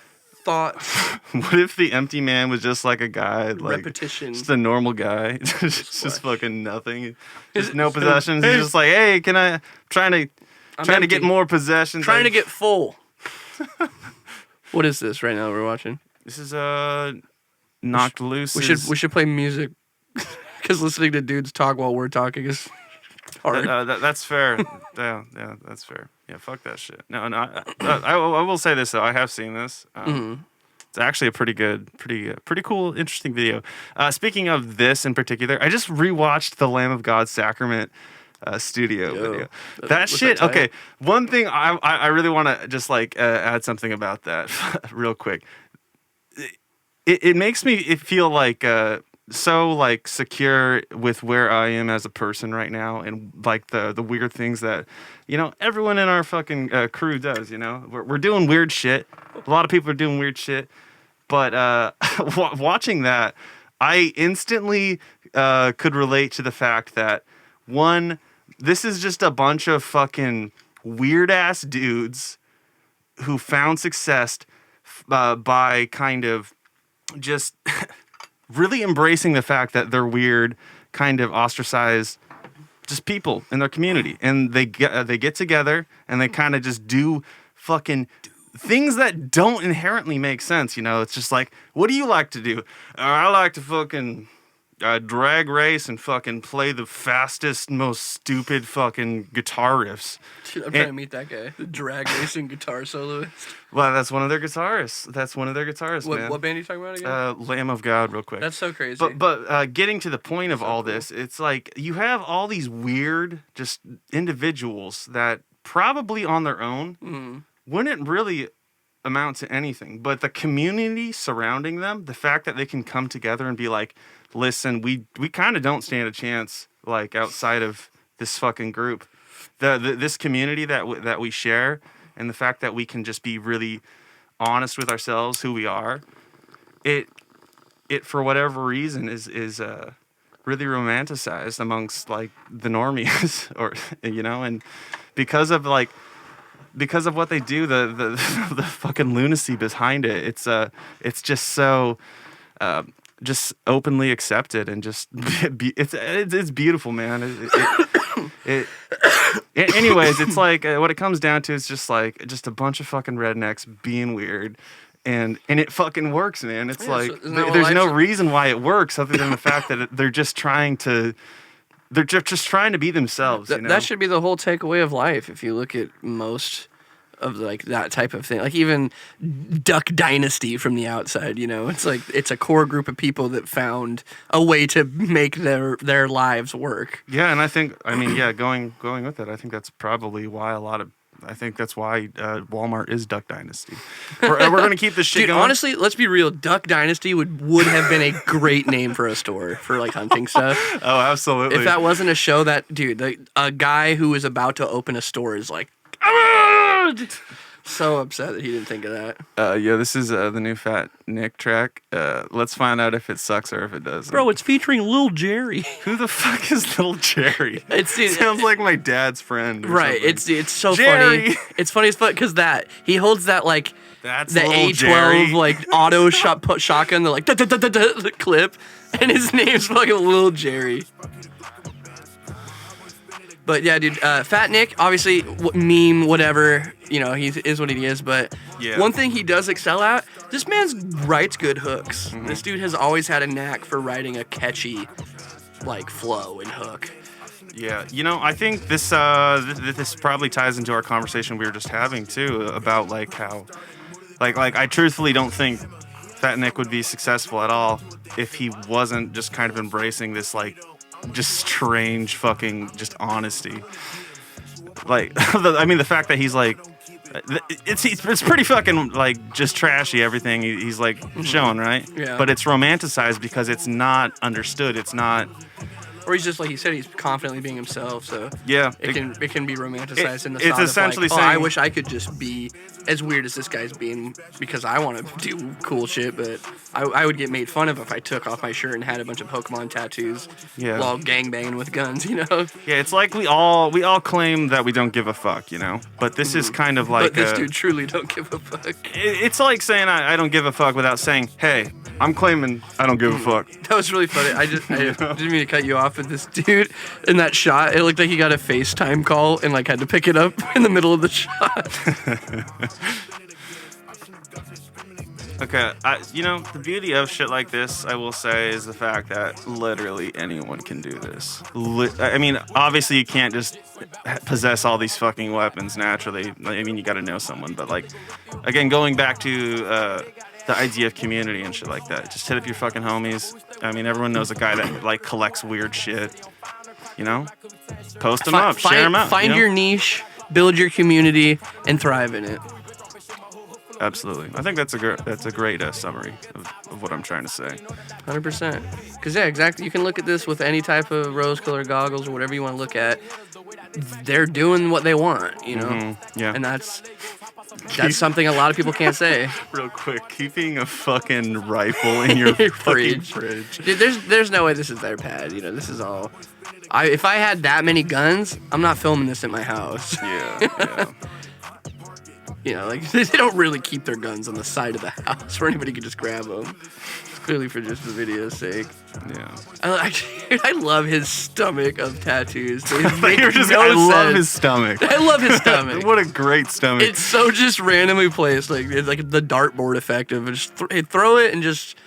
Speaker 3: thoughts.
Speaker 2: What if the empty man was just like a guy, like
Speaker 3: repetition,
Speaker 2: just a normal guy, just fucking nothing, just no possessions. He's just like, hey, I'm trying to get more possessions,
Speaker 3: trying to get full. What is this right now we're watching?
Speaker 2: This is knocked loose.
Speaker 3: We should play music because listening to dudes talk while we're talking is hard.
Speaker 2: That's fair. yeah, that's fair. Yeah, fuck that shit. No, I will say this though. I have seen this. It's actually a pretty cool, interesting video. Speaking of this in particular, I just rewatched the Lamb of God Sacrament studio video. That shit. Okay, one thing I really want to just like add something about that real quick. It makes me feel like so like secure with where I am as a person right now, and like the weird things that, you know, everyone in our fucking crew does. You know, we're doing weird shit. A lot of people are doing weird shit, but watching that, I instantly could relate to the fact that, one, this is just a bunch of fucking weird ass dudes who found success by kind of just really embracing the fact that they're weird, kind of ostracized, just people in their community, and they get together and they kind of just do fucking things that don't inherently make sense. You know, it's just like, what do you like to do? I like to fucking drag race and fucking play the fastest, most stupid fucking guitar riffs.
Speaker 3: Dude, I'm trying to meet that guy, the drag racing guitar soloist.
Speaker 2: Well, that's one of their guitarists. Man.
Speaker 3: What band are you talking about again?
Speaker 2: Lamb of God, real quick.
Speaker 3: That's so crazy.
Speaker 2: But getting to the point of all this, it's like you have all these weird, just individuals that probably on their own wouldn't really amount to anything. But the community surrounding them, the fact that they can come together and be like, listen, we kind of don't stand a chance, like, outside of this fucking group. This community that we share, and the fact that we can just be really honest with ourselves, who we are, it for whatever reason is really romanticized amongst like the normies, or you know, and because of what they do, the fucking lunacy behind it, it's just so just openly accepted, and just it's beautiful, man. Anyways, it's like what it comes down to is just a bunch of fucking rednecks being weird, and it fucking works, man. It's there's no reason why it works other than the fact that they're just trying to be themselves. You know?
Speaker 3: That should be the whole takeaway of life. If you look at most of like that type of thing, like even Duck Dynasty from the outside, you know, it's like it's a core group of people that found a way to make their lives work.
Speaker 2: Yeah, and going with it, I think that's probably why that's why Walmart is Duck Dynasty. We're going to keep this shit going.
Speaker 3: Honestly, let's be real. Duck Dynasty would have been a great name for a store for like hunting stuff.
Speaker 2: Oh, absolutely.
Speaker 3: If that wasn't a show that, dude, a guy who is about to open a store is like, so upset that he didn't think of that.
Speaker 2: Yeah, this is the new Fat Nick track. Let's find out if it sucks or if it doesn't.
Speaker 3: Bro, it's featuring Lil Jerry.
Speaker 2: Who the fuck is Lil Jerry? It sounds like my dad's friend.
Speaker 3: Right.
Speaker 2: Something.
Speaker 3: It's so
Speaker 2: Jerry.
Speaker 3: funny. It's funny as fuck because he holds that like
Speaker 2: that's
Speaker 3: the
Speaker 2: A12
Speaker 3: Jerry. Like auto shotgun, the like the clip, and his name's fucking Lil Jerry. But yeah, dude, Fat Nick, obviously, meme, whatever, you know, he is what he is. But one thing he does excel at, this man writes good hooks. Mm-hmm. This dude has always had a knack for writing a catchy, like, flow and hook.
Speaker 2: Yeah, I think this probably ties into our conversation we were just having too about like how, like I truthfully don't think Fat Nick would be successful at all if he wasn't just kind of embracing this like just strange fucking just honesty. Like, the fact that he's like, it's pretty fucking like just trashy everything he's like showing, right?
Speaker 3: Yeah.
Speaker 2: But it's romanticized because it's not understood. It's not.
Speaker 3: Or he's just like he said, he's confidently being himself. So
Speaker 2: Yeah,
Speaker 3: it can be romanticized in the
Speaker 2: it's
Speaker 3: thought
Speaker 2: essentially
Speaker 3: of like,
Speaker 2: saying,
Speaker 3: I wish I could just be as weird as this guy's being because I want to do cool shit, but I would get made fun of if I took off my shirt and had a bunch of Pokemon tattoos
Speaker 2: Yeah.
Speaker 3: while gangbanging with guns,
Speaker 2: Yeah, it's like we all claim that we don't give a fuck, But this is kind of like
Speaker 3: but this dude truly don't give a fuck.
Speaker 2: It's like saying I don't give a fuck without saying, hey, I'm claiming I don't give a fuck.
Speaker 3: That was really funny. I didn't mean to cut you off, but this dude in that shot, it looked like he got a FaceTime call and like had to pick it up in the middle of the shot.
Speaker 2: Okay, the beauty of shit like this, I will say, is the fact that literally anyone can do this. Obviously you can't just possess all these fucking weapons naturally. You got to know someone. But like, again, going back to the idea of community and shit like that, just hit up your fucking homies. Everyone knows a guy that like collects weird shit. Post them up, share them out.
Speaker 3: Find your niche, build your community, and thrive in it.
Speaker 2: Absolutely. I think that's a great summary of what I'm trying to say.
Speaker 3: 100%. Because, yeah, exactly. You can look at this with any type of rose-colored goggles or whatever you want to look at. They're doing what they want,
Speaker 2: Mm-hmm. Yeah.
Speaker 3: And that's something a lot of people can't say.
Speaker 2: Real quick, keeping a fucking rifle in your fucking fridge.
Speaker 3: Dude, there's no way this is their pad. This is all. If I had that many guns, I'm not filming this at my house.
Speaker 2: Yeah.
Speaker 3: Like they don't really keep their guns on the side of the house where anybody can just grab them. It's clearly for just the video's sake.
Speaker 2: Yeah.
Speaker 3: I love his stomach of tattoos. They
Speaker 2: I
Speaker 3: make
Speaker 2: love his stomach.
Speaker 3: I love his stomach.
Speaker 2: What a great stomach.
Speaker 3: It's so just randomly placed, like it's like the dartboard effect of just throw it and just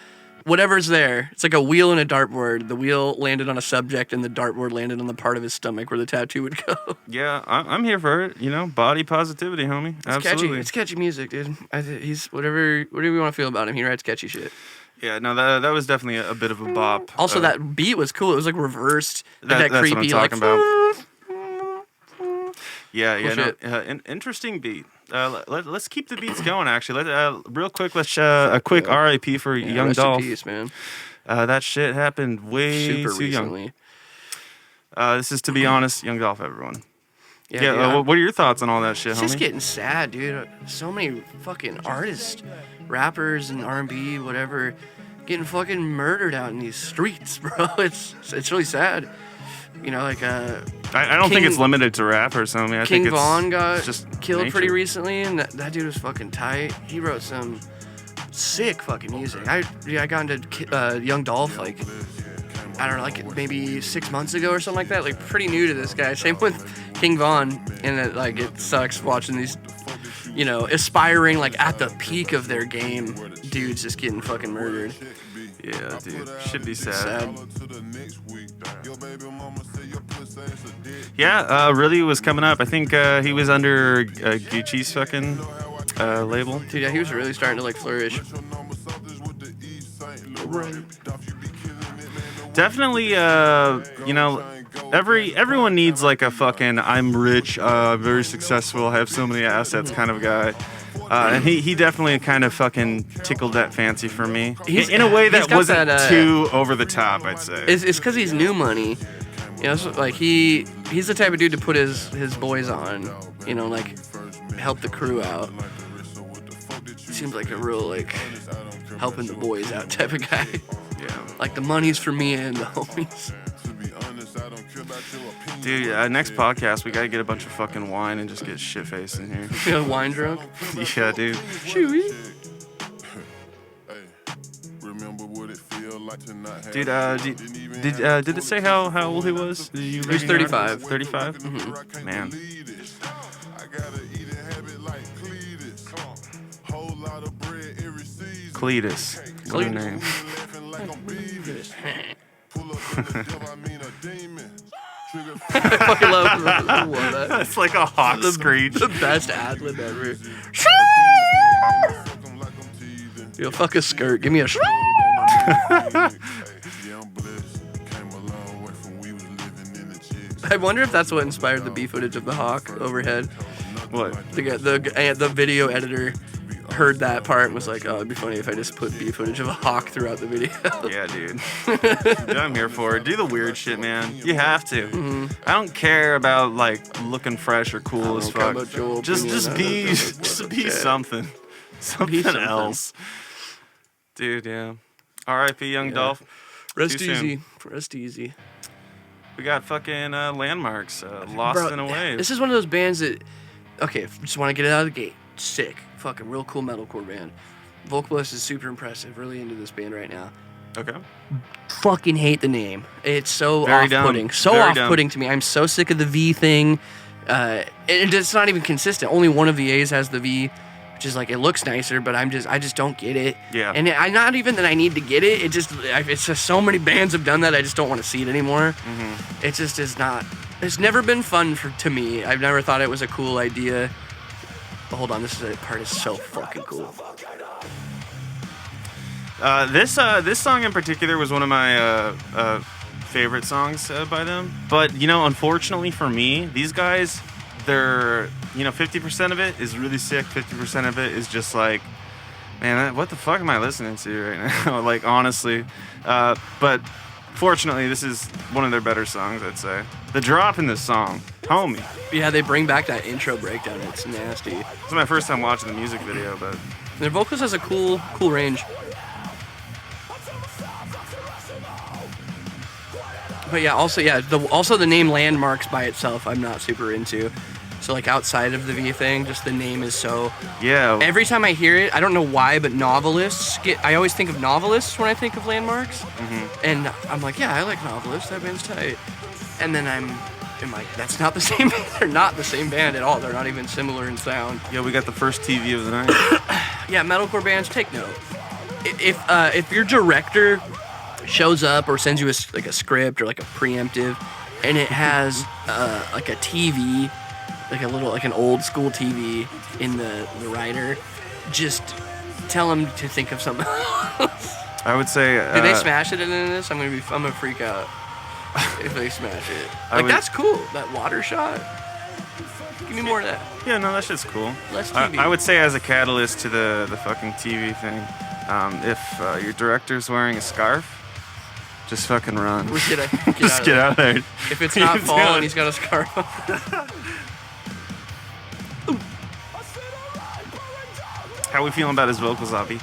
Speaker 3: whatever's there. It's like a wheel and a dartboard. The wheel landed on a subject, and the dartboard landed on the part of his stomach where the tattoo would go.
Speaker 2: Yeah, I'm here for it. Body positivity, homie. Absolutely.
Speaker 3: It's catchy music, dude. He's whatever you want to feel about him. He writes catchy shit.
Speaker 2: Yeah, no, that was definitely a bit of a bop.
Speaker 3: Also, that beat was cool. It was like reversed. That
Speaker 2: that's
Speaker 3: creepy,
Speaker 2: what I'm talking about.
Speaker 3: Yeah.
Speaker 2: An interesting beat. Let's keep the beats going. Actually, real quick. Let's a quick RIP for young
Speaker 3: rest
Speaker 2: Dolph.
Speaker 3: in peace, man.
Speaker 2: That shit happened way
Speaker 3: Super
Speaker 2: too
Speaker 3: recently.
Speaker 2: young. This is, to be honest, young Dolph. Everyone.
Speaker 3: Yeah.
Speaker 2: Yeah. What are your thoughts on all that shit,
Speaker 3: It's
Speaker 2: homie?
Speaker 3: just getting sad, dude. So many fucking artists, rappers, and R&B, whatever, getting fucking murdered out in these streets, bro. It's really sad. Like
Speaker 2: I don't think it's limited to rappers, homie. I
Speaker 3: King
Speaker 2: think it's
Speaker 3: Von got
Speaker 2: just
Speaker 3: killed
Speaker 2: nature.
Speaker 3: pretty recently, and that dude was fucking tight. He wrote some sick fucking music. I got into Young Dolph like I don't know, like maybe 6 months ago or something like that. Like pretty new to this guy. Same with King Von, and it sucks watching these, aspiring like at the peak of their game dudes just getting fucking murdered.
Speaker 2: Yeah, dude. Should be sad. Yeah, really was coming up. I think he was under Gucci's fucking label.
Speaker 3: Dude, yeah, he was really starting to like flourish.
Speaker 2: Definitely, everyone needs like a fucking I'm rich, very successful, have so many assets kind of guy. And he definitely kind of fucking tickled that fancy for me in a way that wasn't too over the top, I'd say.
Speaker 3: It's because he's new money. So, like he's the type of dude to put his boys on, like help the crew out. Seems like a real like helping the boys out type of guy.
Speaker 2: Yeah.
Speaker 3: Like the money's for me and the homies.
Speaker 2: Dude, next podcast we gotta get a bunch of fucking wine and just get shit faced in here.
Speaker 3: Wine drunk.
Speaker 2: Yeah, dude.
Speaker 3: Chewy.
Speaker 2: Dude, did it say how old he was?
Speaker 3: He was 35.
Speaker 2: 35?
Speaker 3: Mm-hmm.
Speaker 2: Man. Cletus. What a name.
Speaker 3: I fucking love that.
Speaker 2: That's like a hawk screech.
Speaker 3: The best ad-lib ever. Yo, fuck a skirt. Give me a I wonder if that's what inspired the B footage of the hawk overhead.
Speaker 2: What?
Speaker 3: The video editor heard that part and was like, oh, it'd be funny if I just put B footage of a hawk throughout the video.
Speaker 2: Yeah, dude. Dude, I'm here for it. Do the weird shit, man. You have to. Mm-hmm. I don't care about like looking fresh or cool as fuck. Just be something. Something else. Dude, yeah. R.I.P. Young Dolph.
Speaker 3: Rest easy. Rest easy.
Speaker 2: We got fucking LandMvrks, Lost in a Wave.
Speaker 3: This is one of those bands that, okay, just want to get it out of the gate. Sick. Fucking real cool metalcore band. Vocalist is super impressive. Really into this band right now.
Speaker 2: Okay.
Speaker 3: Fucking hate the name. It's so
Speaker 2: Very
Speaker 3: off-putting.
Speaker 2: dumb.
Speaker 3: So
Speaker 2: Very
Speaker 3: off-putting to me. I'm so sick of the V thing. It's not even consistent. Only one of the A's has the V, which is like, it looks nicer, but I just don't get it.
Speaker 2: Yeah.
Speaker 3: And I'm not even that I need to get it. It's just so many bands have done that. I just don't want to see it anymore. Mm-hmm. It just is not. It's never been fun to me. I've never thought it was a cool idea. But hold on, this part is so fucking cool.
Speaker 2: This song in particular was one of my favorite songs by them. But unfortunately for me, these guys, they're 50% of it is really sick. 50% of it is just like, man, what the fuck am I listening to right now? Like honestly, but fortunately, this is one of their better songs. I'd say the drop in this song, homie.
Speaker 3: Yeah, they bring back that intro breakdown. It's nasty.
Speaker 2: It's my first time watching the music video, but
Speaker 3: their vocals has a cool range. But yeah, also the name LandMvrks by itself, I'm not super into. So like outside of the V thing, just the name is so.
Speaker 2: Yeah.
Speaker 3: Every time I hear it, I don't know why, but I always think of Novelists when I think of LandMvrks. Mm-hmm. And I'm like, yeah, I like Novelists. That band's tight. And then I'm like, that's not the same. They're not the same band at all. They're not even similar in sound.
Speaker 2: Yeah, we got the first TV of the night.
Speaker 3: Yeah, metalcore bands, take note. If your director shows up or sends you a script or like a preemptive, and it has like a TV, like an old school TV in the writer, just tell them to think of something else.
Speaker 2: I would say.
Speaker 3: Did they smash it in this? I'm gonna freak out if they smash it. That's cool. That water shot. Give me more of that.
Speaker 2: Yeah, no, that shit's cool.
Speaker 3: Less TV.
Speaker 2: I would say as a catalyst to the fucking TV thing, if your director's wearing a scarf, just fucking run. Just get out of there.
Speaker 3: If it's not fall and he's got a scarf on.
Speaker 2: How are we feeling about his vocals, Avi?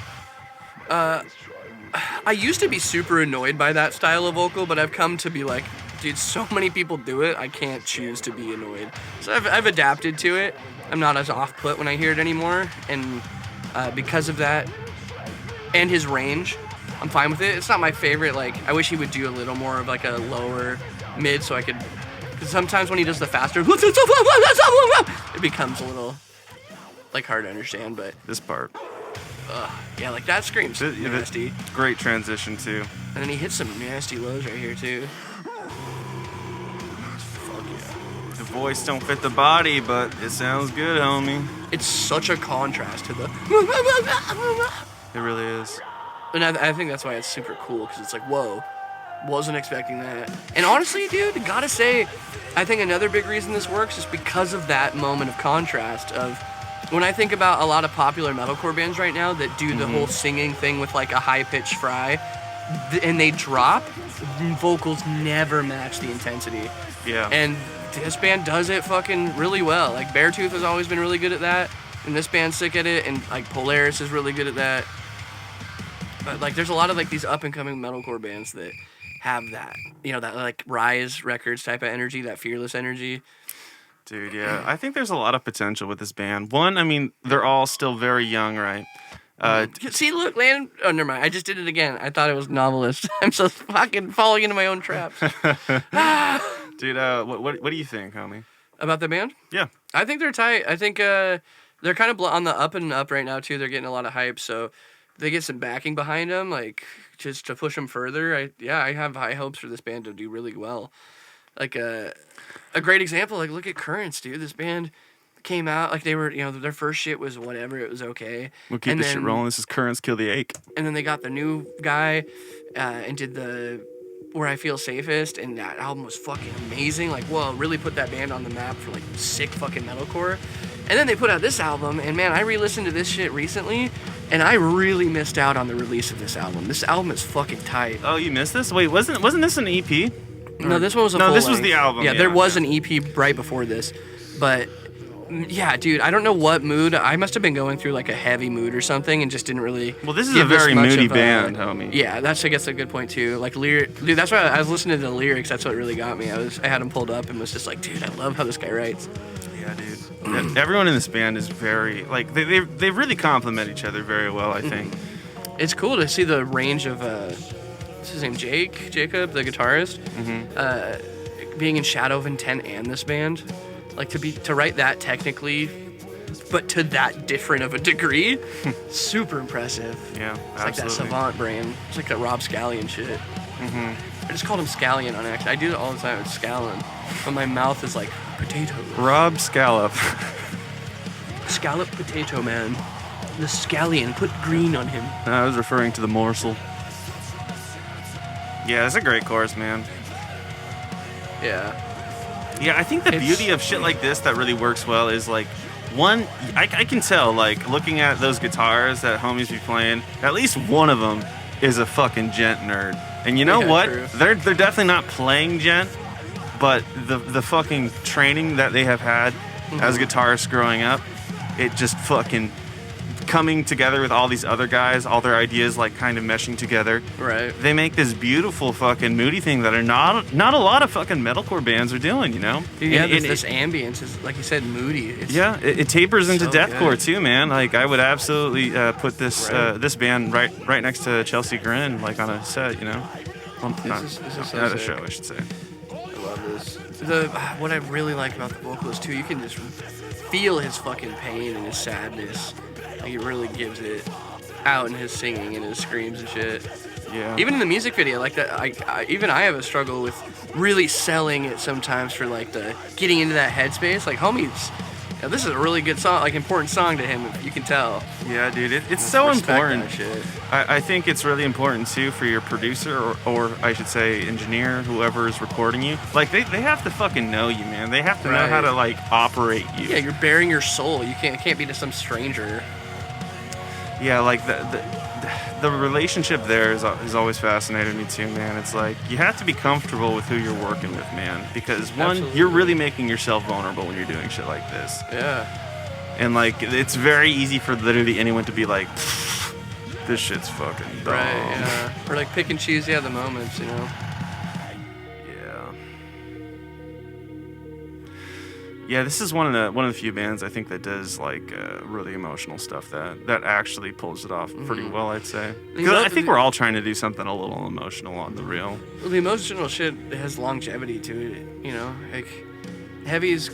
Speaker 3: I used to be super annoyed by that style of vocal, but I've come to be like, dude, so many people do it, I can't choose to be annoyed. So I've adapted to it. I'm not as off-put when I hear it anymore, and because of that, and his range, I'm fine with it. It's not my favorite. Like, I wish he would do a little more of like a lower mid, so I could. Because sometimes when he does the faster, it becomes a little like hard to understand. But
Speaker 2: this part,
Speaker 3: yeah, like that screams nasty.
Speaker 2: Great transition too.
Speaker 3: And then he hits some nasty lows right here too. Fuck yeah.
Speaker 2: The voice don't fit the body, but it sounds good, homie.
Speaker 3: It's such a contrast to the.
Speaker 2: It really is.
Speaker 3: And I think that's why it's super cool, because it's like, whoa, wasn't expecting that. And honestly, dude, gotta say, I think another big reason this works is because of that moment of contrast of, when I think about a lot of popular metalcore bands right now that do the whole singing thing with like a high-pitched fry, and they drop, vocals never match the intensity.
Speaker 2: Yeah.
Speaker 3: And this band does it fucking really well. Like, Beartooth has always been really good at that, and this band's sick at it, and like Polaris is really good at that. But like, there's a lot of like these up-and-coming metalcore bands that have that, that like Rise Records type of energy, that fearless energy.
Speaker 2: Dude, yeah. I think there's a lot of potential with this band. One, I mean, they're all still very young, right?
Speaker 3: See, look, Land. Oh, never mind. I just did it again. I thought it was Novelist. I'm so fucking falling into my own traps.
Speaker 2: Dude, what do you think, homie?
Speaker 3: About the band?
Speaker 2: Yeah. I
Speaker 3: think they're tight. I think they're kind of on the up and up right now, too. They're getting a lot of hype, so they get some backing behind them, like, just to push them further. I have high hopes for this band to do really well. like a great example. Like look at Currents, dude. This band came out like they were, their first shit was whatever. It was okay.
Speaker 2: We'll keep this shit rolling. This is Currents Kill the Ache.
Speaker 3: And then they got the new guy and did the Where I Feel Safest, and that album was fucking amazing. Like, whoa, really put that band on the map for like sick fucking metalcore. And then they put out this album, and man, I re-listened to this shit recently, and I really missed out on the release of this album. This album is fucking tight.
Speaker 2: Oh, you missed this? Wait, wasn't this an EP?
Speaker 3: No, this one was a full
Speaker 2: this was
Speaker 3: length.
Speaker 2: the album.
Speaker 3: Yeah, there was an EP right before this, but yeah, dude, I don't know what mood. I must have been going through like a heavy mood or something, and just didn't really.
Speaker 2: Well, this is
Speaker 3: give
Speaker 2: a very
Speaker 3: much
Speaker 2: moody
Speaker 3: of
Speaker 2: band, homie.
Speaker 3: Yeah, that's I guess a good point too. Like dude, that's why I was listening to the lyrics. That's what really got me. I had them pulled up and was just like, dude, I love how this guy writes.
Speaker 2: Yeah, dude. Everyone in this band is very like they really complement each other very well. I think.
Speaker 3: It's cool to see the range of what's his name, Jacob, the guitarist, being in Shadow of Intent and this band. Like to write that technically, but to that different of a degree, super impressive.
Speaker 2: Yeah,
Speaker 3: it's like that savant brain. It's like that Rob Scallion shit. I just called him Scallion on accident. I do it all the time. It's Scallon, but my mouth is like potato.
Speaker 2: Rob Scallop.
Speaker 3: Scallop potato man. The Scallion. Put green on him.
Speaker 2: I was referring to the morsel. Yeah, it's a great chorus, man.
Speaker 3: Yeah.
Speaker 2: Yeah, I think the beauty of shit like this that really works well is like, one, I can tell, like, looking at those guitars that homies be playing, at least one of them is a fucking gent nerd. And you know what?
Speaker 3: True.
Speaker 2: They're definitely not playing gent, but the fucking training that they have had as guitarists growing up, it just fucking coming together with all these other guys, all their ideas like kind of meshing together.
Speaker 3: Right.
Speaker 2: They make this beautiful fucking moody thing that are not a lot of fucking metalcore bands are doing, you know?
Speaker 3: Yeah, this ambience is, like you said, moody.
Speaker 2: It tapers into
Speaker 3: so
Speaker 2: deathcore
Speaker 3: good.
Speaker 2: too, man. Like I would absolutely put this this band right next to Chelsea Grin, like on a set, you know?
Speaker 3: This is so
Speaker 2: Not a
Speaker 3: sick.
Speaker 2: show, I should say.
Speaker 3: I love this. What I really like about the vocals too, you can just feel his fucking pain and his sadness. Like he really gives it out in his singing and his screams and shit.
Speaker 2: Yeah.
Speaker 3: Even in the music video, like that, I have a struggle with really selling it sometimes for like the getting into that headspace. Like homies, this is a really good song, like important song to him. You can tell.
Speaker 2: Yeah, dude, it's so
Speaker 3: Respect
Speaker 2: important.
Speaker 3: that shit.
Speaker 2: I think it's really important too for your producer or I should say engineer, whoever is recording you. Like they have to fucking know you, man. They have to know how to like operate you.
Speaker 3: Yeah, you're bearing your soul. You can't be to some stranger.
Speaker 2: Yeah, like the relationship there is always fascinated me too, man. It's like you have to be comfortable with who you're working with, man, because one,
Speaker 3: Absolutely.
Speaker 2: you're really making yourself vulnerable when you're doing shit like this.
Speaker 3: Yeah.
Speaker 2: And like it's very easy for literally anyone to be like, this shit's fucking dumb.
Speaker 3: Right. Yeah. Or like pick and choose. Yeah, the moments. You know.
Speaker 2: Yeah, this is one of the few bands I think that does like really emotional stuff that actually pulls it off pretty well, I'd say. 'Cause I think we're all trying to do something a little emotional on the real.
Speaker 3: Well, the emotional shit has longevity to it. You know, like heavy's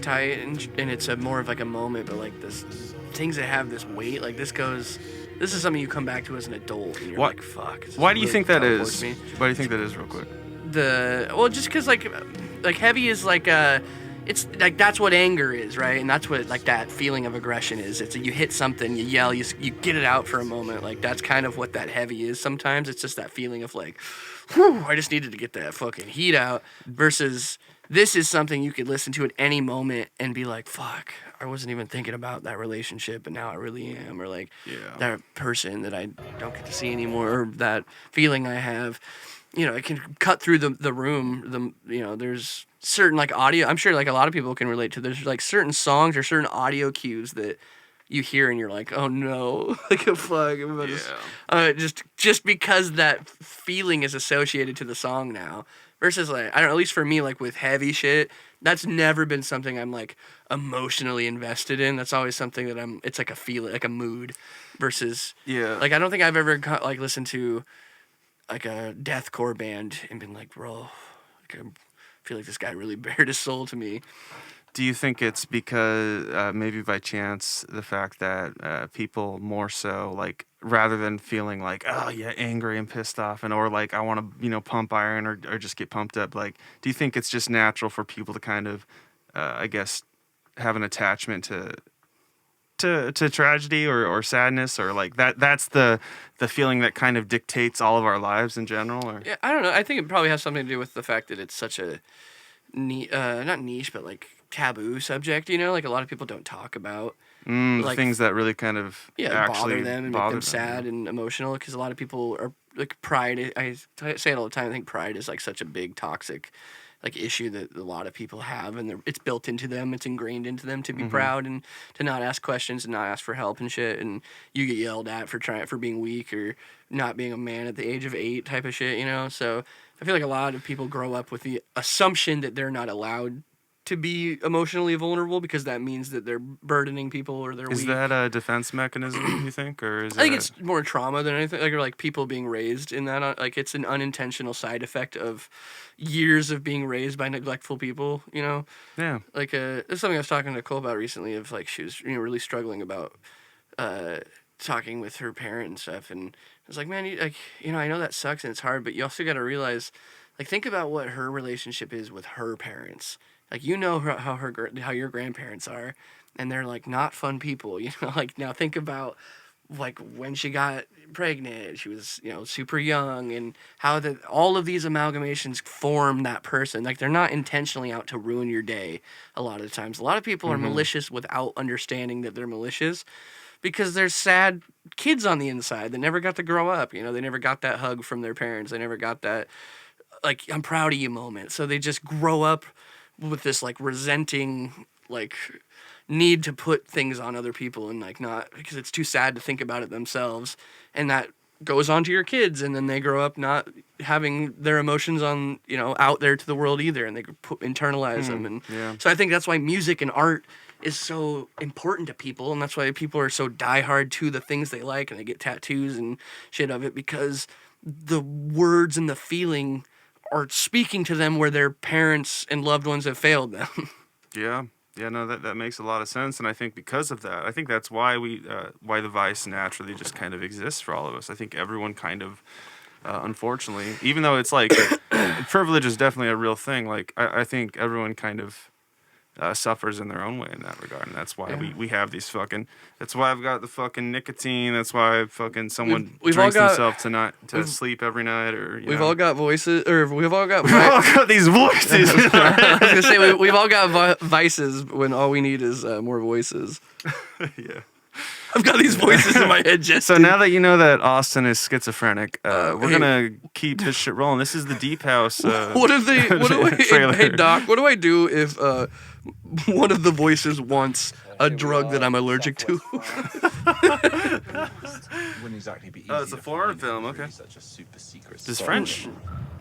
Speaker 3: tight and it's a more of like a moment, but like this things that have this weight, like this is something you come back to as an adult and you're like, fuck.
Speaker 2: Why do you think that is? Why do you think that is, real quick?
Speaker 3: Just because like heavy is like it's like that's what anger is, right? And that's what like that feeling of aggression is. It's you hit something, you yell, you get it out for a moment. Like that's kind of what that heavy is. Sometimes it's just that feeling of like, whew, I just needed to get that fucking heat out. Versus this is something you could listen to at any moment and be like, fuck, I wasn't even thinking about that relationship, but now I really am. Or like that person that I don't get to see anymore, or that feeling I have. You know, it can cut through the room. There's certain like audio. I'm sure like a lot of people can relate to. There's like certain songs or certain audio cues that you hear and you're like, oh no, like a fuck. I'm about to, just because that feeling is associated to the song now. Versus like I don't know, at least for me, like with heavy shit, that's never been something I'm like emotionally invested in. That's always something that it's like a feeling, like a mood. Versus like I don't think I've ever like listened to like a deathcore band and been like, bro, like I feel like this guy really bared his soul to me.
Speaker 2: Do you think it's because maybe by chance the fact that people more so like rather than feeling like, oh yeah, angry and pissed off, and or like I want to pump iron or just get pumped up. Like, do you think it's just natural for people to kind of, I guess, have an attachment to tragedy or sadness, or like that's the feeling that kind of dictates all of our lives in general? Or
Speaker 3: Yeah, I don't know. I think it probably has something to do with the fact that it's such a not niche, but like taboo subject. Like a lot of people don't talk about.
Speaker 2: The things that really kind of actually
Speaker 3: bother them and make them sad and emotional, because a lot of people are like pride. I say it all the time. I think pride is like such a big toxic like issue that a lot of people have, and it's built into them. It's ingrained into them to be proud and to not ask questions and not ask for help and shit. And you get yelled at for being weak or not being a man at the age of 8 type of shit. So I feel like a lot of people grow up with the assumption that they're not allowed to be emotionally vulnerable because that means that they're burdening people or they're weak.
Speaker 2: Is that a defense mechanism, you think, or is
Speaker 3: I think it's more trauma than anything. Like people being raised in that. Like it's an unintentional side effect of years of being raised by neglectful people.
Speaker 2: Yeah.
Speaker 3: Like there's something I was talking to Nicole about recently. Of like she was really struggling about talking with her parent and stuff, and I was like, man, I know that sucks and it's hard, but you also got to realize, like, think about what her relationship is with her parents. Like, how your grandparents are, and they're like not fun people. Like now think about like when she got pregnant, she was super young, and how all of these amalgamations form that person. Like they're not intentionally out to ruin your day. A lot of the times, a lot of people are malicious without understanding that they're malicious, because there's sad kids on the inside that never got to grow up. They never got that hug from their parents. They never got that like I'm proud of you moment. So they just grow up with this like resenting like need to put things on other people, and like not because it's too sad to think about it themselves, and that goes on to your kids, and then they grow up not having their emotions on out there to the world either, and they internalize them. And so I think that's why music and art is so important to people, and that's why people are so diehard to the things they like, and they get tattoos and shit of it, because the words and the feeling are speaking to them where their parents and loved ones have failed them.
Speaker 2: Yeah, no, that makes a lot of sense, and I think because of that, I think that's why why the vice naturally just kind of exists for all of us. I think everyone kind of, unfortunately, even though it's like privilege is definitely a real thing, like I think everyone kind of suffers in their own way in that regard, and that's why we have these fucking. That's why I've got the fucking nicotine. That's why fucking someone drinks themselves to sleep every night, or
Speaker 3: we've all got voices, or we've all got
Speaker 2: these voices.
Speaker 3: I was gonna say we've all got vices when all we need is more voices.
Speaker 2: Yeah.
Speaker 3: I've got these voices in my head, Justin.
Speaker 2: So now that you know that Austin is schizophrenic, we're gonna keep this shit rolling. This is the Deep House.
Speaker 3: Hey Doc, what do I do if one of the voices wants a drug that I'm allergic to?
Speaker 2: Oh, it's a foreign film. Okay. Is French?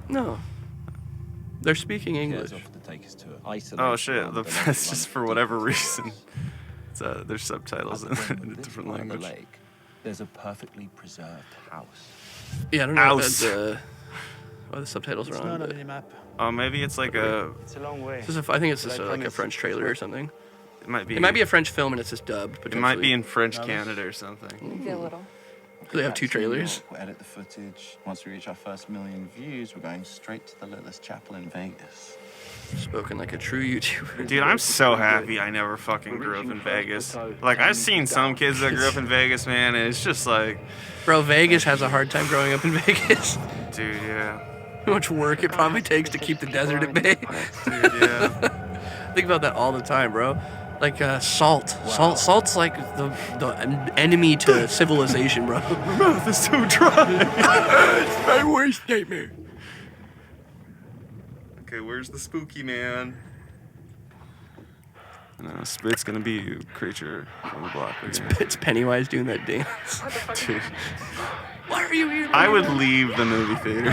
Speaker 3: No. They're speaking English.
Speaker 2: Oh shit! That's just for whatever reason. There's subtitles in a different language.
Speaker 7: There's a perfectly preserved house.
Speaker 3: Yeah, I don't know why the subtitles are on. But...
Speaker 2: Oh, maybe it's like
Speaker 4: It's a long way.
Speaker 3: I think it's just like a French trailer or something.
Speaker 2: It might be.
Speaker 3: It might be a French film and it's just dubbed.
Speaker 2: It might be in French Canada or something.
Speaker 5: Maybe a little.
Speaker 3: Do they have 2 trailers?
Speaker 7: We'll edit the footage. Once we reach our first 1 million views, we're going straight to the littlest chapel in Vegas.
Speaker 3: Spoken like a true YouTuber.
Speaker 2: Dude, I'm so happy I never fucking grew up in Vegas. Like, I've seen some kids that grew up in Vegas, man, and it's just like...
Speaker 3: Bro, Vegas has a hard time growing up in Vegas.
Speaker 2: Dude, yeah.
Speaker 3: How much work it probably takes to keep the desert at bay.
Speaker 2: Dude, yeah.
Speaker 3: Think about that all the time, bro. Like, salt. Wow. Salt's like the enemy to civilization, bro.
Speaker 2: My mouth is so dry.
Speaker 3: It's my worst nightmare.
Speaker 2: Okay, where's the spooky man? No, it's gonna be a creature from the block.
Speaker 3: It's Pennywise doing that dance.
Speaker 2: Dude.
Speaker 3: Why are you here?
Speaker 2: I would leave the movie theater.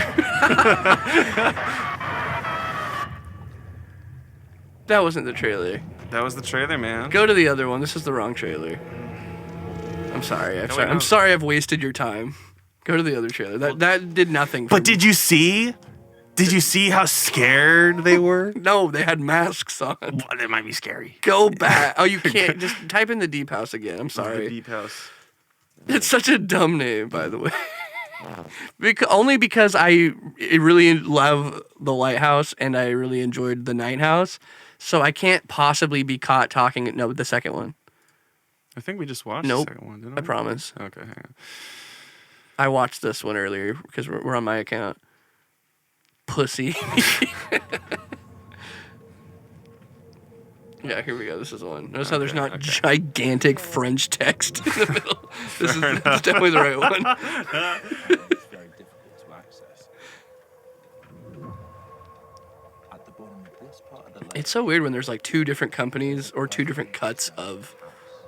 Speaker 3: That wasn't the trailer.
Speaker 2: That was the trailer, man.
Speaker 3: Go to the other one. This is the wrong trailer. I'm sorry. I'm sorry I've wasted your time. Go to the other trailer. That did nothing for me.
Speaker 2: But did you see? Did you see how scared they were?
Speaker 3: No, they had masks on.
Speaker 2: Well, that might be scary.
Speaker 3: Go back. Oh, you can't. Just type in the Deep House again. I'm sorry.
Speaker 2: The Deep House.
Speaker 3: It's such a dumb name, by the way. Only because I really love the lighthouse and I really enjoyed the night house, so I can't possibly be caught talking. No, the second one.
Speaker 2: I think we just watched
Speaker 3: Nope.
Speaker 2: the second one, didn't we?
Speaker 3: I promise.
Speaker 2: Okay, hang on.
Speaker 3: I watched this one earlier because we're on my account. Pussy. Yeah, here we go. This is the one. Notice how there's not gigantic French text in the middle. This is definitely the right one.
Speaker 7: It's very difficult to access. At the bottom of this part of the lake,
Speaker 3: It's so weird when there's like two different companies or two different cuts of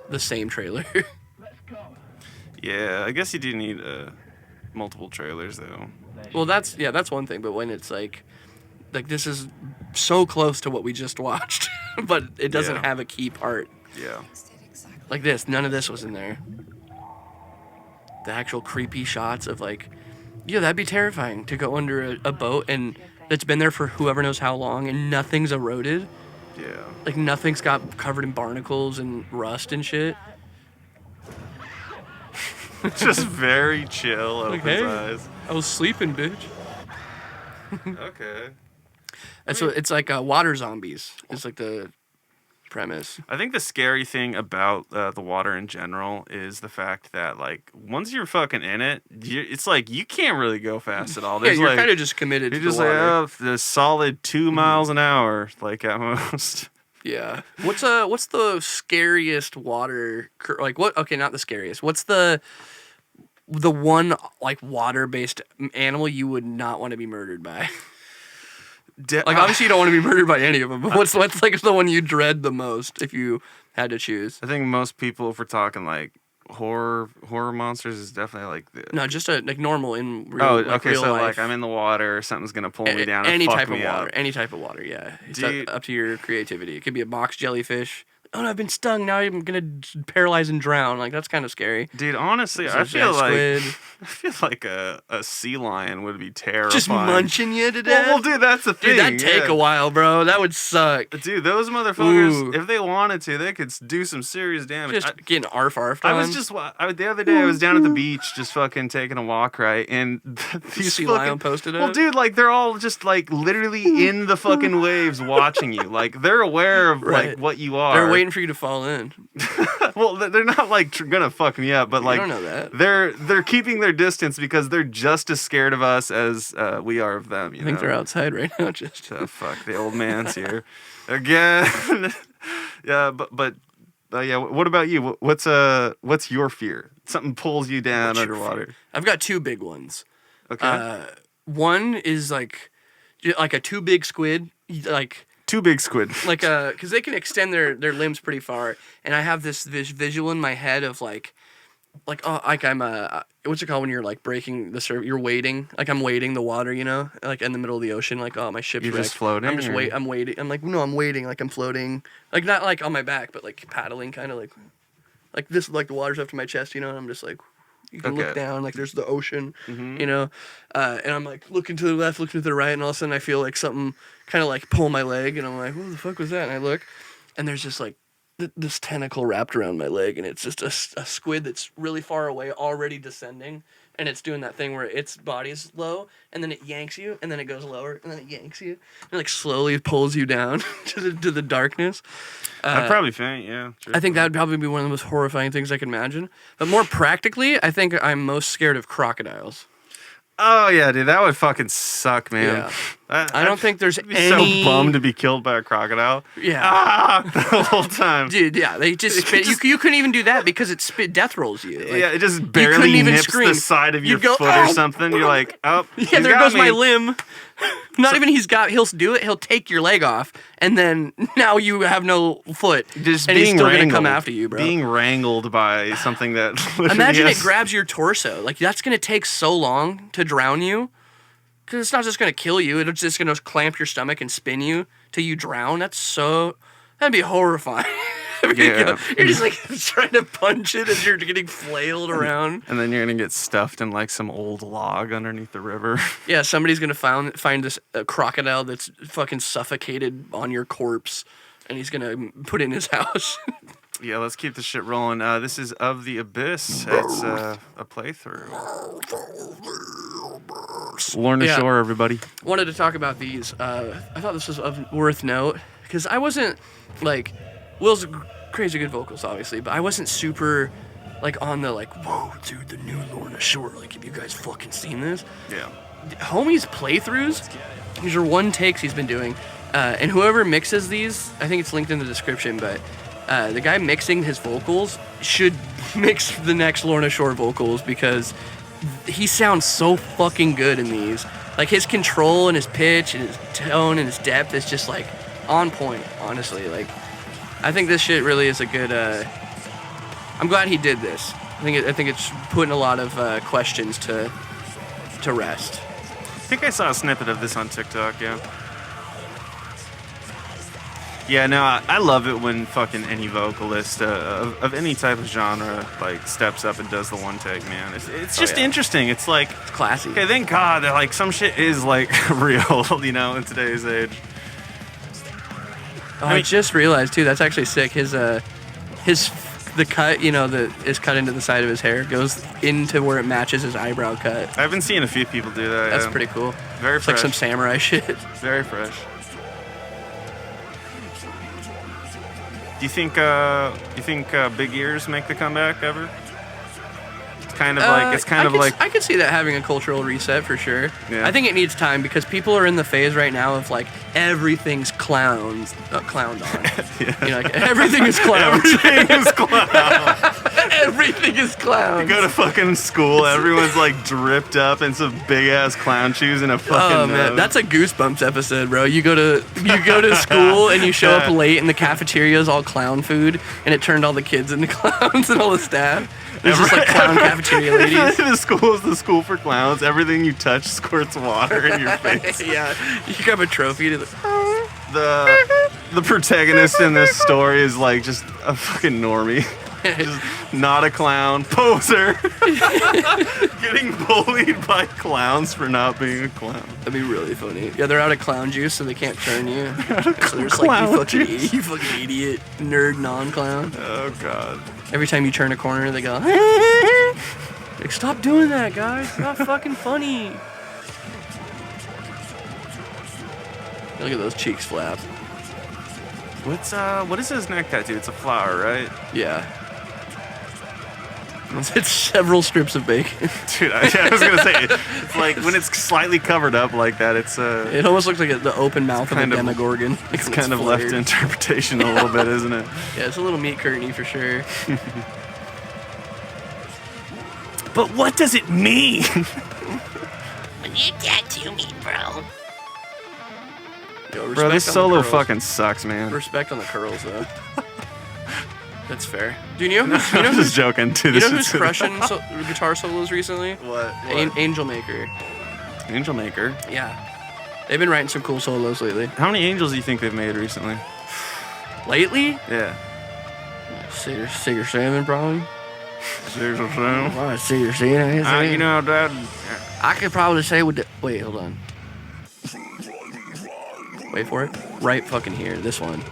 Speaker 3: the same trailer.
Speaker 2: Yeah, I guess you do need multiple trailers though.
Speaker 3: Well, that's one thing. But when it's like this is so close to what we just watched, but it doesn't have a key part.
Speaker 2: Yeah.
Speaker 3: Like this, none of this was in there. The actual creepy shots of that'd be terrifying to go under a boat and that's been there for whoever knows how long and nothing's eroded.
Speaker 2: Yeah.
Speaker 3: Like nothing's got covered in barnacles and rust and shit.
Speaker 2: Just very chill, opens
Speaker 3: hey.
Speaker 2: eyes.
Speaker 3: I was sleeping, bitch.
Speaker 2: Okay.
Speaker 3: And so it's like water zombies is like the premise.
Speaker 2: I think the scary thing about the water in general is the fact that once you're fucking in it, it's like you can't really go fast at all.
Speaker 3: Yeah,
Speaker 2: There's
Speaker 3: you're kind of just committed to
Speaker 2: you're
Speaker 3: the
Speaker 2: just
Speaker 3: water.
Speaker 2: the solid 2 miles an hour, at most.
Speaker 3: Yeah. What's the scariest water? What? Okay, not the scariest. What's the one water-based animal you would not want to be murdered by? Obviously you don't want to be murdered by any of them, but what's the one you dread the most if you had to choose?
Speaker 2: I think most people, if we're talking horror monsters, is definitely
Speaker 3: No, just normal in real.
Speaker 2: Okay,
Speaker 3: real
Speaker 2: so
Speaker 3: life.
Speaker 2: I'm in the water, something's gonna pull me down.
Speaker 3: Any
Speaker 2: and fuck
Speaker 3: type of
Speaker 2: me
Speaker 3: water,
Speaker 2: up.
Speaker 3: any type of water. Yeah, it's
Speaker 2: Dude.
Speaker 3: up to your creativity. It could be a box jellyfish. Oh no, I've been stung. Now I'm gonna paralyze and drown. That's kind of scary.
Speaker 2: Dude, honestly, I feel like a sea lion would be terrifying.
Speaker 3: Just munching you to death.
Speaker 2: Well, dude, that's the thing.
Speaker 3: Dude, that'd take a while, bro. That would suck.
Speaker 2: Dude, those motherfuckers,
Speaker 3: Ooh.
Speaker 2: if they wanted to, they could do some serious damage.
Speaker 3: Just getting arf
Speaker 2: I was just the other day. I was down at the beach, just fucking taking a walk, right? And these
Speaker 3: sea
Speaker 2: fucking,
Speaker 3: lion posted it.
Speaker 2: Well, dude, they're all just literally in the fucking waves, watching you. They're aware of
Speaker 3: Right.
Speaker 2: what you are.
Speaker 3: They're waiting for you to fall in.
Speaker 2: Well, they're not gonna fuck me up, but
Speaker 3: I don't know that.
Speaker 2: they're keeping their distance because they're just as scared of us as we are of them.
Speaker 3: I think they're outside right now. Just
Speaker 2: fuck, the old man's here again. Yeah, but yeah. What about you? What's your fear? Something pulls you down underwater.
Speaker 3: I've got two big ones.
Speaker 2: Okay.
Speaker 3: One is a too big squid,
Speaker 2: Two big squid.
Speaker 3: because they can extend their limbs pretty far, and I have this visual in my head of I'm what's it called when you're breaking the surf? You're wading, I'm wading the water, in the middle of the ocean, my ship's
Speaker 2: You're
Speaker 3: wrecked.
Speaker 2: just floating,
Speaker 3: I'm just
Speaker 2: or-
Speaker 3: I'm wading. I'm no, I'm wading, I'm floating, not on my back, but paddling, kind of like this, the water's up to my chest, and I'm just you can look
Speaker 2: Okay.
Speaker 3: down, there's the ocean, and I'm looking to the left, looking to the right, and all of a sudden I feel something kind of pull my leg, and I'm what the fuck was that? And I look, and there's just this tentacle wrapped around my leg, and it's just a squid that's really far away, already descending, and it's doing that thing where its body's low, and then it yanks you, and then it goes lower, and then it yanks you, and slowly pulls you down to the darkness.
Speaker 2: I'd probably faint. Yeah.
Speaker 3: I think that would probably be one of the most horrifying things I can imagine. But more practically, I think I'm most scared of crocodiles.
Speaker 2: Oh yeah, dude, that would fucking suck, man.
Speaker 3: Yeah. I don't think there's
Speaker 2: I'd be
Speaker 3: any.
Speaker 2: so bummed to be killed by a crocodile.
Speaker 3: Yeah.
Speaker 2: The whole time.
Speaker 3: Dude, yeah, they just spit. You couldn't even do that because it death rolls you.
Speaker 2: Yeah, it just
Speaker 3: couldn't
Speaker 2: barely
Speaker 3: even
Speaker 2: nips
Speaker 3: scream.
Speaker 2: the side of your
Speaker 3: You'd go,
Speaker 2: foot
Speaker 3: "Oh!"
Speaker 2: or something. You're like, oh,
Speaker 3: Yeah,
Speaker 2: he's
Speaker 3: there
Speaker 2: got
Speaker 3: goes
Speaker 2: me.
Speaker 3: my limb. Not even he'll do it. He'll take your leg off, and then now you have no foot,
Speaker 2: Just
Speaker 3: and he's
Speaker 2: being
Speaker 3: still
Speaker 2: wrangled,
Speaker 3: gonna come after you, bro.
Speaker 2: Being wrangled by something that.
Speaker 3: Imagine
Speaker 2: has-
Speaker 3: it grabs your torso. That's gonna take so long to drown you, because it's not just gonna kill you. It's just gonna clamp your stomach and spin you till you drown. That'd be horrifying.
Speaker 2: Yeah.
Speaker 3: You're just trying to punch it as you're getting flailed around.
Speaker 2: And then you're gonna get stuffed in some old log underneath the river.
Speaker 3: Yeah, somebody's gonna find this crocodile that's fucking suffocated on your corpse, and he's gonna put it in his house.
Speaker 2: Yeah, let's keep this shit rolling. This is Of the Abyss. It's a playthrough. Lorna
Speaker 3: Yeah.
Speaker 2: Shore, everybody.
Speaker 3: Wanted to talk about these. I thought this was worth note because I wasn't like Will's crazy good vocals, obviously, but I wasn't super like on the like, whoa, dude, the new Lorna Shore. Like, have you guys fucking seen this?
Speaker 2: Yeah.
Speaker 3: Homie's playthroughs. These are one takes he's been doing, and whoever mixes these, I think it's linked in the description, but the guy mixing his vocals should mix the next Lorna Shore vocals because he sounds so fucking good in these. Like, his control and his pitch and his tone and his depth is just like on point, honestly. Like, I think this shit really is a good I'm glad he did this. I think it's putting a lot of questions to rest.
Speaker 2: I think I saw a snippet of this on TikTok, yeah. Yeah, no, I love it when fucking any vocalist of any type of genre like steps up and does the one take, man. It's just interesting. It's like
Speaker 3: It's classy.
Speaker 2: okay, thank God that like some shit is like real, you know, in today's age.
Speaker 3: Oh, I just realized too. That's actually sick. The cut, you know, that is cut into the side of his hair goes into where it matches his eyebrow cut.
Speaker 2: I've been seeing a few people do that.
Speaker 3: That's
Speaker 2: yeah.
Speaker 3: pretty cool.
Speaker 2: Very
Speaker 3: It's
Speaker 2: fresh.
Speaker 3: like some samurai shit.
Speaker 2: Very fresh. Do you think big ears make the comeback ever? It's kind of like
Speaker 3: I could see that having a cultural reset for sure.
Speaker 2: Yeah.
Speaker 3: I think it needs time because people are in the phase right now of like everything's clowned on.
Speaker 2: Yeah.
Speaker 3: You know, like everything is clown.
Speaker 2: everything is clown.
Speaker 3: Everything is clown.
Speaker 2: You go to fucking school, everyone's like dripped up in some big ass clown shoes and a fucking
Speaker 3: Oh man,
Speaker 2: nose.
Speaker 3: that's a Goosebumps episode, bro. You go to school and you show up late and the cafeteria is all clown food and it turned all the kids into clowns and all the staff. There's just like clown cafeteria ladies.
Speaker 2: The school is the school for clowns. Everything you touch squirts water in your face.
Speaker 3: Yeah, you grab a trophy to
Speaker 2: The protagonist in this story is like just a fucking normie. Just not a clown. Poser. Getting bullied by clowns for not being a clown.
Speaker 3: That'd be really funny. Yeah, they're out of clown juice, so they can't turn you. So they're just
Speaker 2: clown
Speaker 3: like,
Speaker 2: juice.
Speaker 3: you fucking idiot, nerd, non-clown.
Speaker 2: Oh god.
Speaker 3: Every time you turn a corner, they go, like, stop doing that, guys. It's not fucking funny. Look at those cheeks flap.
Speaker 2: What is his neck tattoo? It's a flower, right?
Speaker 3: Yeah. It's several strips of bacon.
Speaker 2: Dude, I was gonna say it's like when it's slightly covered up like that. It's
Speaker 3: It almost looks like the open mouth of a
Speaker 2: kind of-
Speaker 3: Demogorgon.
Speaker 2: it's kind of left to interpretation a little bit, isn't it?
Speaker 3: Yeah, it's a little meat curtain-y for sure.
Speaker 2: But what does it mean?
Speaker 6: When you tattoo me, bro.
Speaker 3: Yo, respect
Speaker 2: Bro, this
Speaker 3: on the
Speaker 2: solo
Speaker 3: curls.
Speaker 2: fucking sucks, man.
Speaker 3: Respect on the curls, though. That's fair. Do you know
Speaker 2: I'm
Speaker 3: who's,
Speaker 2: just joking, too.
Speaker 3: you know who's crushing guitar solos recently?
Speaker 2: What?
Speaker 3: Angelmaker.
Speaker 2: Angelmaker.
Speaker 3: Yeah. They've been writing some cool solos lately.
Speaker 2: How many angels do you think they've made recently?
Speaker 3: Lately?
Speaker 2: Yeah.
Speaker 3: Six or seven, probably.
Speaker 2: Seriously, Sam?
Speaker 3: Probably 6 or 7.
Speaker 2: You know, Dad.
Speaker 3: I could probably say with the... Wait, hold on. Wait for it. Right fucking here. This one.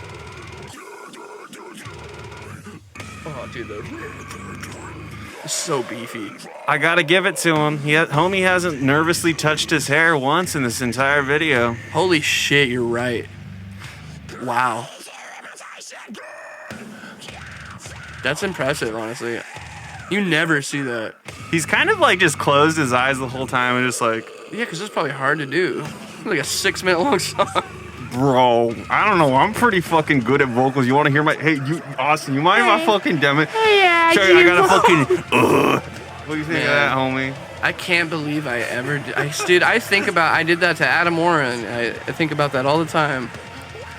Speaker 3: Oh, dude, it's so beefy.
Speaker 2: I gotta give it to him. Homie hasn't nervously touched his hair once in this entire video.
Speaker 3: Holy shit, you're right. Wow. That's impressive, honestly. You never see that.
Speaker 2: He's kind of like just closed his eyes the whole time and just like,
Speaker 3: Yeah, because it's probably hard to do. It's like a 6-minute long song.
Speaker 2: bro, I don't know. I'm pretty fucking good at vocals. You want to hear my? Hey, you, Austin, you mind if I fucking demo? Yeah, sure, I gotta fucking. What do you think of that, homie?
Speaker 3: I can't believe I ever did. I did that to Adam Warren. I think about that all the time.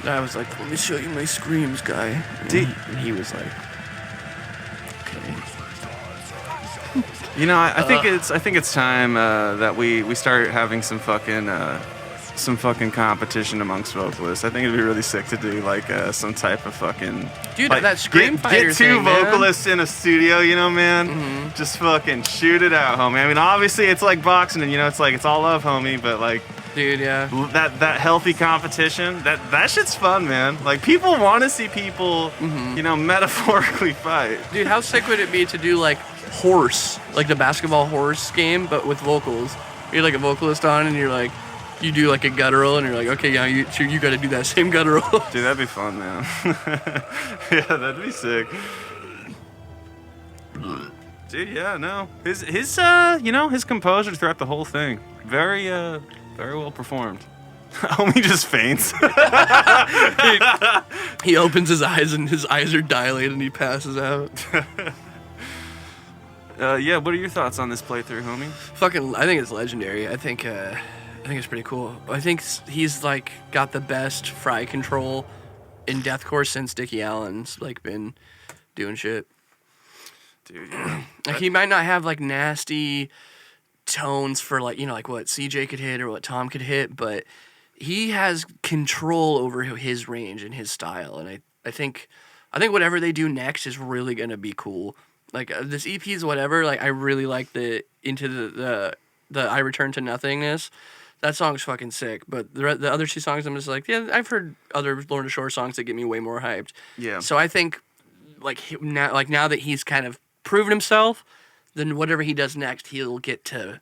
Speaker 3: And I was like, let me show you my screams, guy. And he was like, okay.
Speaker 2: You know, I think it's time that we start having some fucking competition amongst vocalists. I think it'd be really sick to do like some type of fucking
Speaker 3: Dude,
Speaker 2: like,
Speaker 3: that Scream Fighter
Speaker 2: get two
Speaker 3: thing, man.
Speaker 2: vocalists in a studio, you know, man.
Speaker 3: Mm-hmm.
Speaker 2: Just fucking shoot it out, homie. I mean, obviously it's like boxing, and you know, it's like it's all love, homie. But like,
Speaker 3: Dude, yeah.
Speaker 2: That healthy competition, that shit's fun, man. Like, people want to see people, you know, metaphorically fight.
Speaker 3: Dude, how sick would it be to do like horse, like the basketball horse game, but with vocals? You're like a vocalist on, and you're like, you do like a guttural, and you're like, okay, yeah, you got to do that same guttural.
Speaker 2: Dude, that'd be fun, man. Yeah, that'd be sick. Dude, yeah, no. His you know, his composure throughout the whole thing, very well performed. Homie just faints.
Speaker 3: He opens his eyes, and his eyes are dilated, and he passes out.
Speaker 2: Yeah, what are your thoughts on this playthrough, homie?
Speaker 3: I think it's legendary. I think it's pretty cool. I think he's like got the best fry control in deathcore since Dickie Allen's like been doing shit.
Speaker 2: Dude, yeah.
Speaker 3: Like, he might not have like nasty tones for like, you know, like what CJ could hit or what Tom could hit, but he has control over his range and his style, and I think whatever they do next is really gonna be cool. Like, this EP's whatever. Like, I really like the Into the I Return to Nothingness. That song's fucking sick. But the other two songs, I'm just like, yeah, I've heard other Lorna Shore songs that get me way more hyped.
Speaker 2: Yeah.
Speaker 3: So I think now that he's kind of proven himself, then whatever he does next, he'll get to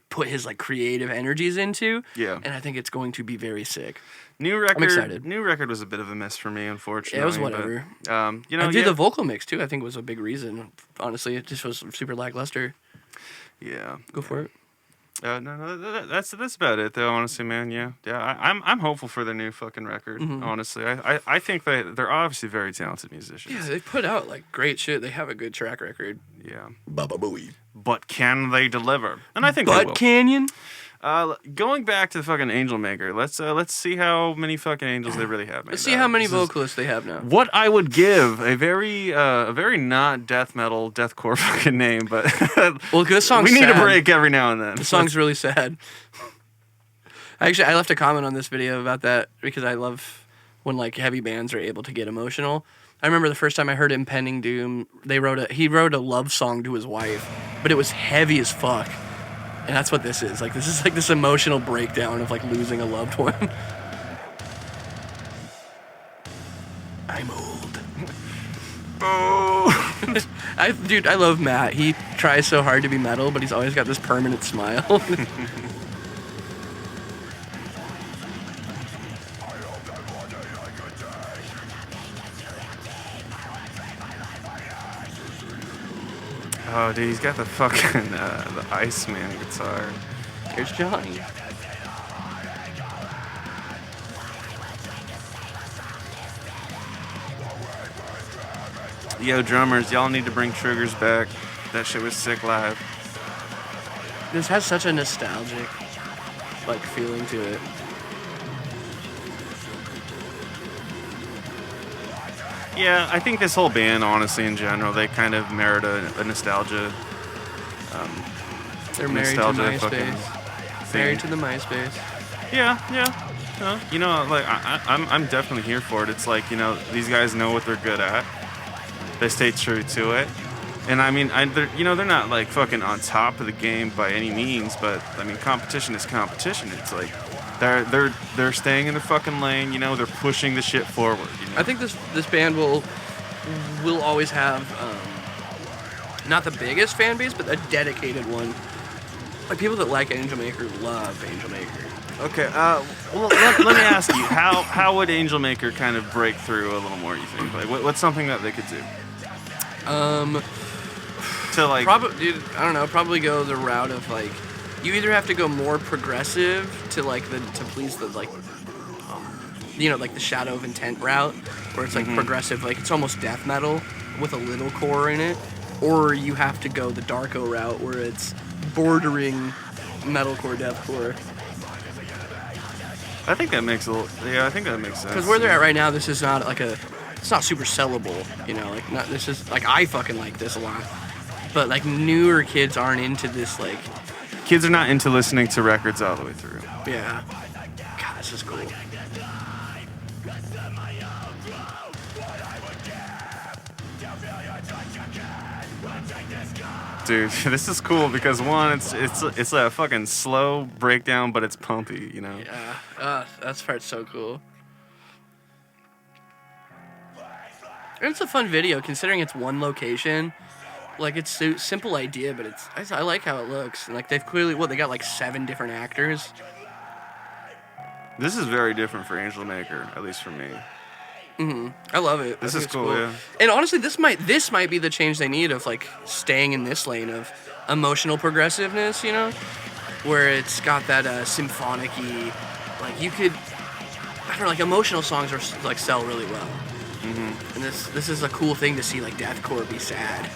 Speaker 3: put his like creative energies into.
Speaker 2: Yeah.
Speaker 3: And I think it's going to be very sick.
Speaker 2: New record.
Speaker 3: I'm excited.
Speaker 2: New record was a bit of a miss for me, unfortunately.
Speaker 3: Yeah, it was whatever.
Speaker 2: But, you know,
Speaker 3: I did the vocal mix too. I think was a big reason. Honestly, it just was super lackluster.
Speaker 2: Yeah.
Speaker 3: Go for it.
Speaker 2: No, that's about it though. Honestly, man, yeah. I'm hopeful for the new fucking record. Honestly, I think they're obviously very talented musicians.
Speaker 3: Yeah, they put out like great shit. They have a good track record.
Speaker 2: Yeah.
Speaker 3: Baba Booey.
Speaker 2: But can they deliver? And I think they will.
Speaker 3: Canyon.
Speaker 2: Going back to the fucking Angelmaker, let's see how many fucking angels they really have.
Speaker 3: Let's see how many vocalists they have now.
Speaker 2: What I would give a very not death metal, deathcore fucking name, but
Speaker 3: well, this song's
Speaker 2: we need
Speaker 3: sad.
Speaker 2: a break every now and then.
Speaker 3: The song's really sad. Actually, I left a comment on this video about that because I love when like heavy bands are able to get emotional. I remember the first time I heard Impending Doom, he wrote a love song to his wife, but it was heavy as fuck. And that's what this is. Like, this is like this emotional breakdown of like losing a loved one. I'm old.
Speaker 2: Oh.
Speaker 3: Dude, I love Matt. He tries so hard to be metal, but he's always got this permanent smile.
Speaker 2: Oh, dude, he's got the fucking the Iceman guitar.
Speaker 3: Here's Johnny.
Speaker 2: Yo, drummers, y'all need to bring Triggers back. That shit was sick live.
Speaker 3: This has such a nostalgic, like, feeling to it.
Speaker 2: Yeah, I think this whole band, honestly, in general, they kind of merit a nostalgia.
Speaker 3: They're married to
Speaker 2: nostalgia fucking
Speaker 3: MySpace.
Speaker 2: thing.
Speaker 3: Married to the MySpace.
Speaker 2: Yeah. You know, like I'm definitely here for it. It's like, you know, these guys know what they're good at. They stay true to it. And I mean, they're not like fucking on top of the game by any means, but I mean, competition is competition. It's like they're staying in their fucking lane. You know, they're pushing the shit forward. You know?
Speaker 3: I think this band will always have not the biggest fan base, but a dedicated one. Like, people that like Angelmaker love Angelmaker.
Speaker 2: Okay. Well, let me ask you, how would Angelmaker kind of break through a little more? You think? Like, what's something that they could do? To like,
Speaker 3: dude, I don't know. Probably go the route of like, you either have to go more progressive to like to please the like, you know, like the Shadow of Intent route, where it's like progressive, like it's almost death metal with a little core in it, or you have to go the Darko route where it's bordering metalcore, deathcore.
Speaker 2: I think that makes I think that makes sense.
Speaker 3: Because where they're at right now, this is not like it's not super sellable, you know, like not, this is like, I fucking like this a lot, but like newer kids aren't into this, like.
Speaker 2: Kids are not into listening to records all the way through.
Speaker 3: Yeah. God, this is cool.
Speaker 2: Dude, this is cool because one, it's a fucking slow breakdown, but it's pumpy, you know.
Speaker 3: Yeah, that part's so cool. And it's a fun video considering it's one location. Like, it's a simple idea, but I like how it looks. And like, they've clearly they got like 7 different actors.
Speaker 2: This is very different for Angelmaker, at least for me.
Speaker 3: I love it.
Speaker 2: This is cool, yeah.
Speaker 3: And honestly, this might be the change they need of like staying in this lane of emotional progressiveness, you know, where it's got that symphonic-y, like you could, I don't know, like emotional songs are like sell really well. And this is a cool thing to see like deathcore be sad.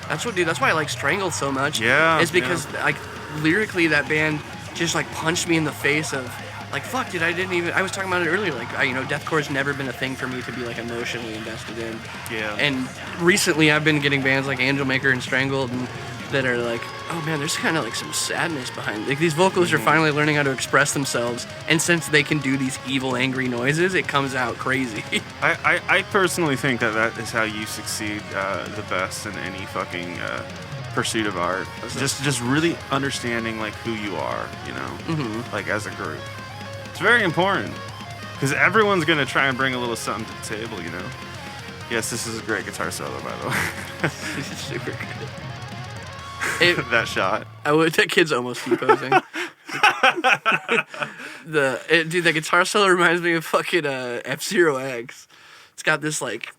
Speaker 3: That's why I like Strangled so much.
Speaker 2: Yeah.
Speaker 3: Is because like lyrically that band just like punched me in the face of like, fuck, dude, I was talking about it earlier, like, deathcore's never been a thing for me to be, like, emotionally invested in.
Speaker 2: Yeah.
Speaker 3: And recently I've been getting bands like Angelmaker and Strangled and that are like, oh man, there's kind of like some sadness behind it. Like, these vocalists are finally learning how to express themselves, and since they can do these evil, angry noises, it comes out crazy.
Speaker 2: I personally think that is how you succeed the best in any fucking pursuit of art. Just really understanding, like, who you are, you know, like, as a group. It's very important, because everyone's going to try and bring a little something to the table, you know? Yes, this is a great guitar solo, by the way.
Speaker 3: This is super good.
Speaker 2: That shot.
Speaker 3: That kid's almost T-posing. Dude, the guitar solo reminds me of fucking F-Zero X. It's got this, like...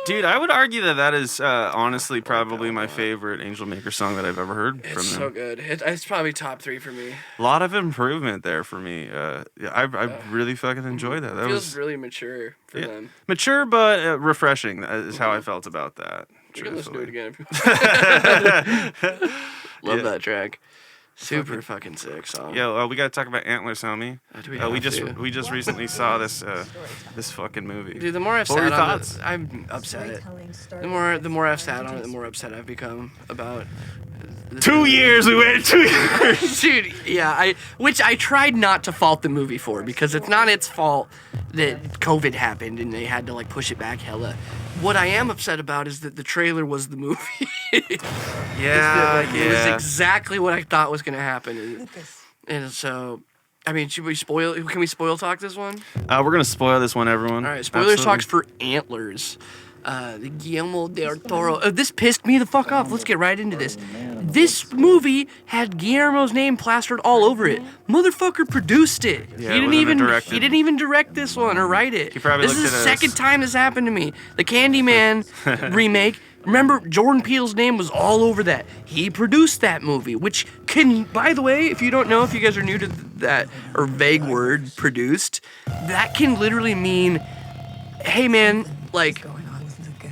Speaker 2: Dude, I would argue that is honestly probably my favorite Angelmaker song that I've ever heard from them.
Speaker 3: It's so good. It's probably top 3 for me.
Speaker 2: A lot of improvement there for me. I really fucking enjoyed that. That
Speaker 3: feels really mature for them.
Speaker 2: Mature, but refreshing is how I felt about that.
Speaker 3: You can listen to it again if you want. Love that track. Super fucking sick song.
Speaker 2: Yo, we gotta talk about Antlers, homie. We just recently saw this fucking movie.
Speaker 3: Dude, the more I've
Speaker 2: What were
Speaker 3: sat
Speaker 2: your
Speaker 3: on
Speaker 2: thoughts?
Speaker 3: it, I'm upset. The more I've sat on it, the more upset I've become about.
Speaker 2: 2 years, we waited 2 years.
Speaker 3: Dude, yeah, which I tried not to fault the movie for, because it's not its fault that COVID happened and they had to like push it back hella. What I am upset about is that the trailer was the movie. It was exactly what I thought was gonna happen, and so, I mean, can we spoil talk this one?
Speaker 2: We're gonna spoil this one, everyone.
Speaker 3: All right, spoilers talks for Antlers. The Guillermo del Toro. This pissed me the fuck off. Let's get right into this. This movie had Guillermo's name plastered all over it. Motherfucker produced it.
Speaker 2: Yeah,
Speaker 3: he
Speaker 2: it wasn't directed.
Speaker 3: He didn't even direct this one or write it.
Speaker 2: He probably
Speaker 3: This is
Speaker 2: looked
Speaker 3: the
Speaker 2: at
Speaker 3: second
Speaker 2: us.
Speaker 3: time this happened to me. The Candyman remake. Remember, Jordan Peele's name was all over that. He produced that movie, which can, by the way, if you don't know, if you guys are new to that or vague word, produced, that can literally mean, hey man, like,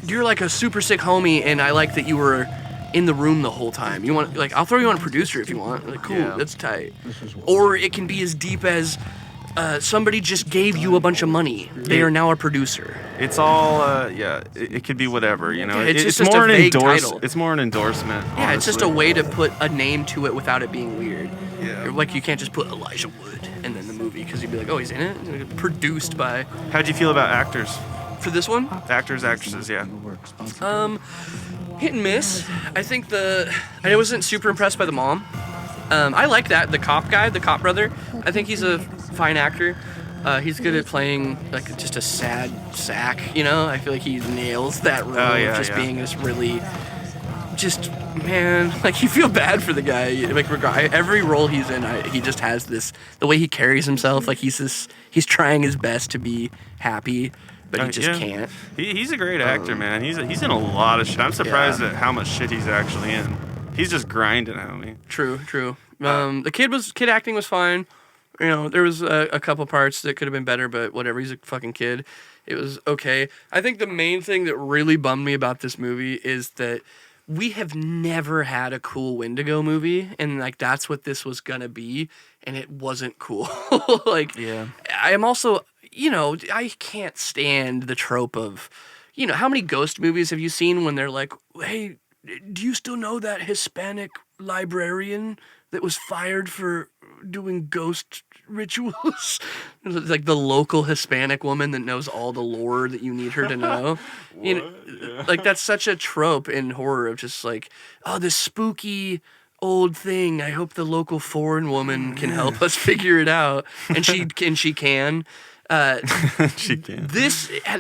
Speaker 3: you're like a super sick homie, and I like that you were in the room the whole time. You want, like, I'll throw you on a producer if you want. Like, cool,
Speaker 2: Yeah.
Speaker 3: that's tight. Or it can be as deep as somebody just gave you a bunch of money. They are now a producer.
Speaker 2: It's all it could be whatever, you know.
Speaker 3: Yeah, it's
Speaker 2: it's
Speaker 3: just
Speaker 2: more
Speaker 3: a
Speaker 2: an
Speaker 3: vague title.
Speaker 2: It's more an endorsement.
Speaker 3: Yeah, it's just a
Speaker 2: honestly.
Speaker 3: way to put a name to it without it being weird.
Speaker 2: Yeah.
Speaker 3: Like, you can't just put Elijah Wood and then the movie, because you'd be like, oh, he's in it? Produced by...
Speaker 2: How'd you feel about actors?
Speaker 3: For this one?
Speaker 2: Actors, actresses, yeah.
Speaker 3: Hit and miss. I think I wasn't super impressed by the mom. I like that. The cop guy, the cop brother, I think he's a fine actor. He's good at playing, like, just a sad sack, you know? I feel like he nails that role of just being this really... Just, man, like, you feel bad for the guy. Like, every role he's in, he just has this... The way he carries himself, like, he's trying his best to be happy, but he just can't.
Speaker 2: He's a great actor, man. He's in a lot of shit. I'm surprised at how much shit he's actually in. He's just grinding, homie.
Speaker 3: True. The kid acting was fine. You know, there was a couple parts that could have been better, but whatever. He's a fucking kid. It was okay. I think the main thing that really bummed me about this movie is that we have never had a cool Wendigo movie, and like that's what this was gonna be, and it wasn't cool. Like,
Speaker 2: Yeah.
Speaker 3: I am also, you know, I can't stand the trope of, you know, how many ghost movies have you seen when they're like, hey, do you still know that Hispanic librarian that was fired for doing ghost rituals. It's like the local Hispanic woman that knows all the lore that you need her to know. You know, like that's such a trope in horror of just like, oh, this spooky old thing. I hope the local foreign woman can help us figure it out, and she can.
Speaker 2: She can.
Speaker 3: That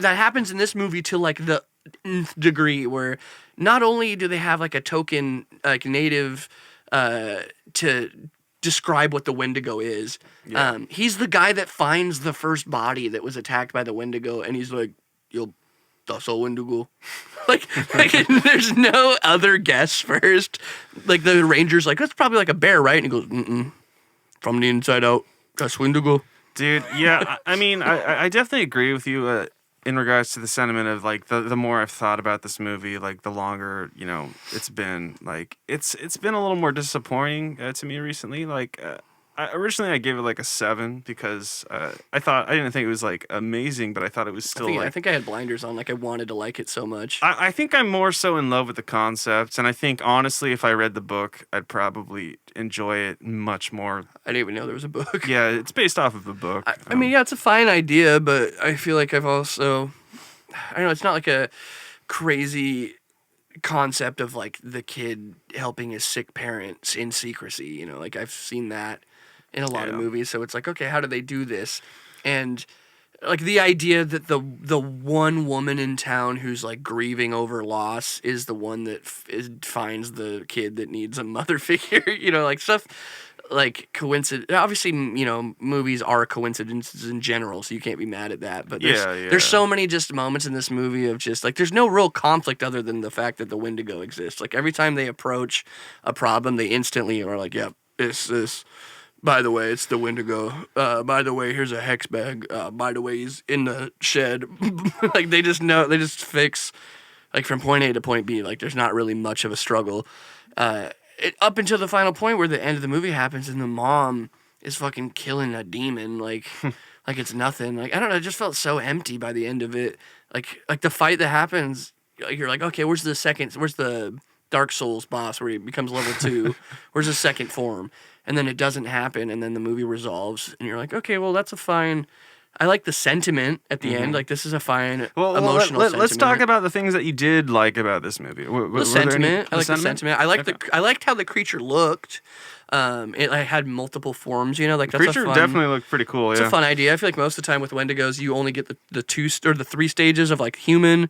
Speaker 3: happens in this movie to like the nth degree, where not only do they have like a token like native to describe what the Wendigo is. Yeah. He's the guy that finds the first body that was attacked by the Wendigo, and he's like, "Yo, that's a Wendigo." like there's no other guess first. Like the ranger's like, "That's probably like a bear, right?" And he goes, "Mm-mm. From the inside out, that's Wendigo."
Speaker 2: Dude, yeah, I mean, I definitely agree with you in regards to the sentiment of like the more I've thought about this movie, like the longer it's been. Like it's been a little more disappointing to me recently. Like originally I gave it like a 7 because I didn't think it was like amazing, but I thought it was still.
Speaker 3: I think I had blinders on. Like I wanted to like it so much.
Speaker 2: I think I'm more so in love with the concept, and I think honestly, if I read the book, I'd probably enjoy it much more.
Speaker 3: I didn't even know there was a book.
Speaker 2: Yeah, it's based off of a book.
Speaker 3: I mean, yeah, it's a fine idea, but I feel like I've also, I don't know, it's not like a crazy concept of like the kid helping his sick parents in secrecy. Like I've seen that in a lot of movies, so it's like, okay, how do they do this? And like the idea that the one woman in town who's like grieving over loss is the one that finds the kid that needs a mother figure, like stuff like coincidence. Obviously, movies are coincidences in general, so you can't be mad at that. But there's so many just moments in this movie of just like there's no real conflict other than the fact that the Wendigo exists. Like every time they approach a problem, they instantly are like, "Yep, it's this. By the way, it's the Wendigo. By the way, here's a hex bag. By the way, he's in the shed." Like they just know, they just fix like from point A to point B. Like there's not really much of a struggle. Up until the final point where the end of the movie happens and the mom is fucking killing a demon like it's nothing. Like I don't know, it just felt so empty by the end of it. Like the fight that happens, you're like, okay, where's the Dark Souls boss where he becomes level 2? Where's the second form? And then it doesn't happen, and then the movie resolves, and you're like, okay, well, that's a fine. I like the sentiment at the end. Like, this is a fine emotional sentiment.
Speaker 2: Let's talk about the things that you did like about this movie.
Speaker 3: The sentiment. I like the sentiment. I liked how the creature looked. It had multiple forms, like that's
Speaker 2: creature definitely looked pretty cool.
Speaker 3: It's a fun idea. I feel like most of the time with Wendigos, you only get the 2 or the 3 stages of like human,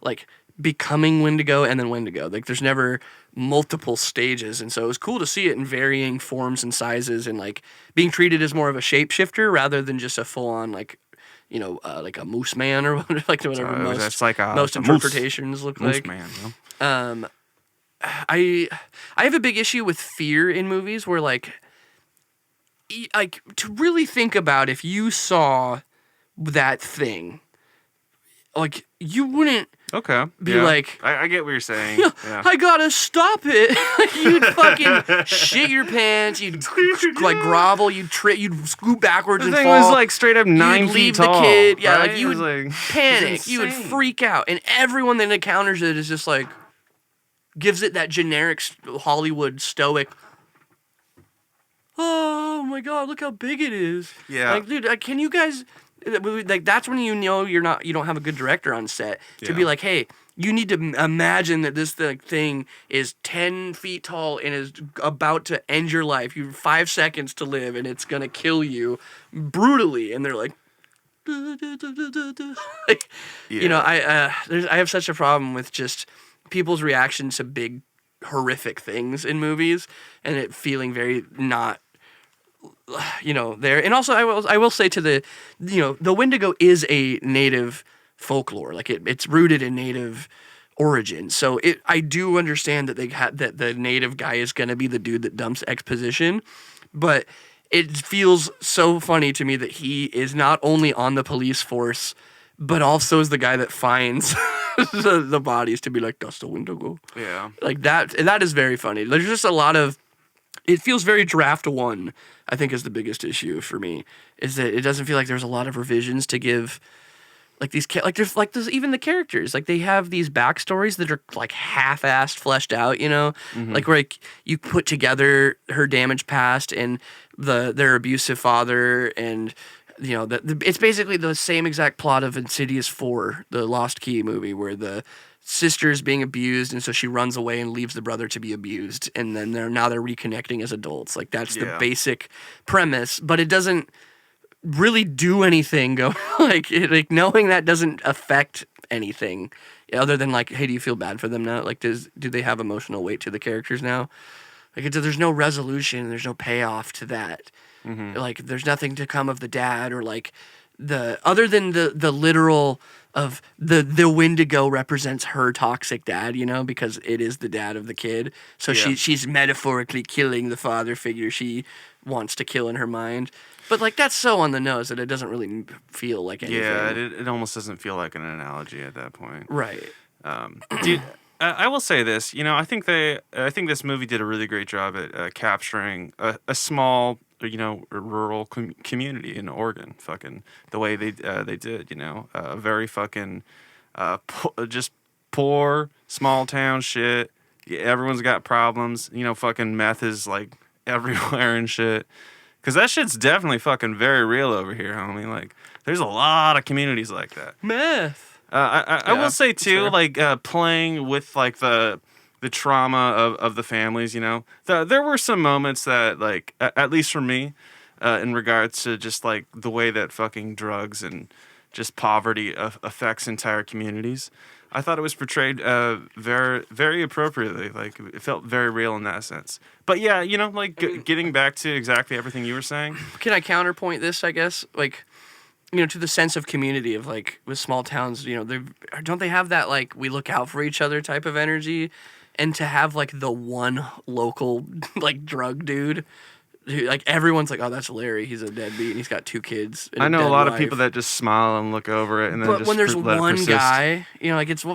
Speaker 3: like becoming Wendigo and then Wendigo. Like there's never multiple stages, and so it was cool to see it in varying forms and sizes and like being treated as more of a shapeshifter rather than just a full-on like like a moose man or whatever most interpretations look like.
Speaker 2: Man,
Speaker 3: I have a big issue with fear in movies where like to really think about if you saw that thing, like you wouldn't be like,
Speaker 2: I get what you're saying. Yeah.
Speaker 3: I gotta stop it. You'd fucking shit your pants. You'd like grovel. You'd trip. You'd scoot backwards and fall.
Speaker 2: The thing was like straight up 9 feet tall.
Speaker 3: The kid. Yeah,
Speaker 2: right?
Speaker 3: like you would panic. You would freak out, and everyone that encounters it is just like gives it that generic Hollywood stoic. Oh my god! Look how big it is.
Speaker 2: Yeah.
Speaker 3: Like, dude, can you guys? Like that's when you don't have a good director on set to be like, hey, you need to imagine that this thing is 10 feet tall and is about to end your life. You have 5 seconds to live and it's gonna kill you brutally. And they're like, like I have such a problem with just people's reaction to big horrific things in movies and it feeling very not. There. And also I will say to the Wendigo is a native folklore. Like it's rooted in native origin. So I do understand that that the native guy is going to be the dude that dumps exposition, but it feels so funny to me that he is not only on the police force, but also is the guy that finds the bodies to be like, that's the Wendigo.
Speaker 2: Yeah.
Speaker 3: Like that is very funny. There's just a lot of, it feels very draft one, I think is the biggest issue for me, is that it doesn't feel like there's a lot of revisions to give like these there's even the characters, like they have these backstories that are like half-assed fleshed out, you know, like where like you put together her damaged past and their abusive father, and you know it's basically the same exact plot of Insidious 4, the Lost Key movie, where the sister is being abused and so she runs away and leaves the brother to be abused, and then they're reconnecting as adults. Like that's the basic premise, but it doesn't really do anything like knowing that doesn't affect anything other than like, hey, do you feel bad for them now? Like do they have emotional weight to the characters now? Like there's no resolution, there's no payoff to that. Like there's nothing to come of the dad, or like other than the literal of the Wendigo represents her toxic dad, you know, because it is the dad of the kid. So she's metaphorically killing the father figure she wants to kill in her mind. But like that's so on the nose that it doesn't really feel like anything.
Speaker 2: Yeah, it almost doesn't feel like an analogy at that point.
Speaker 3: Right.
Speaker 2: Dude, I will say this. You know, I think this movie did a really great job at capturing a small, you know, rural community in Oregon. Fucking the way they did. You know, very fucking just poor small town shit. Yeah, everyone's got problems. You know, fucking meth is like everywhere and shit. Because that shit's definitely fucking very real over here, homie. Like, there's a lot of communities like that.
Speaker 3: Meth.
Speaker 2: I will say, too, sure. Like, playing with, like, the trauma of the families, you know. There were some moments that, like, at least for me, in regards to just, like, the way that fucking drugs and just poverty affects entire communities. I thought it was portrayed very, very appropriately. Like, it felt very real in that sense. But yeah, you know, like getting back to exactly everything you were saying.
Speaker 3: Can I counterpoint this? I guess, like, you know, to the sense of community of like with small towns, you know, don't they have that like we look out for each other type of energy, and to have like the one local like drug dude. Like everyone's like, oh, that's Larry. He's a deadbeat, and he's got 2 kids. And
Speaker 2: I know a lot
Speaker 3: wife.
Speaker 2: of people that just smile and look over it, and then
Speaker 3: but
Speaker 2: just
Speaker 3: when there's
Speaker 2: let
Speaker 3: one
Speaker 2: it persist.
Speaker 3: guy, you know, like it's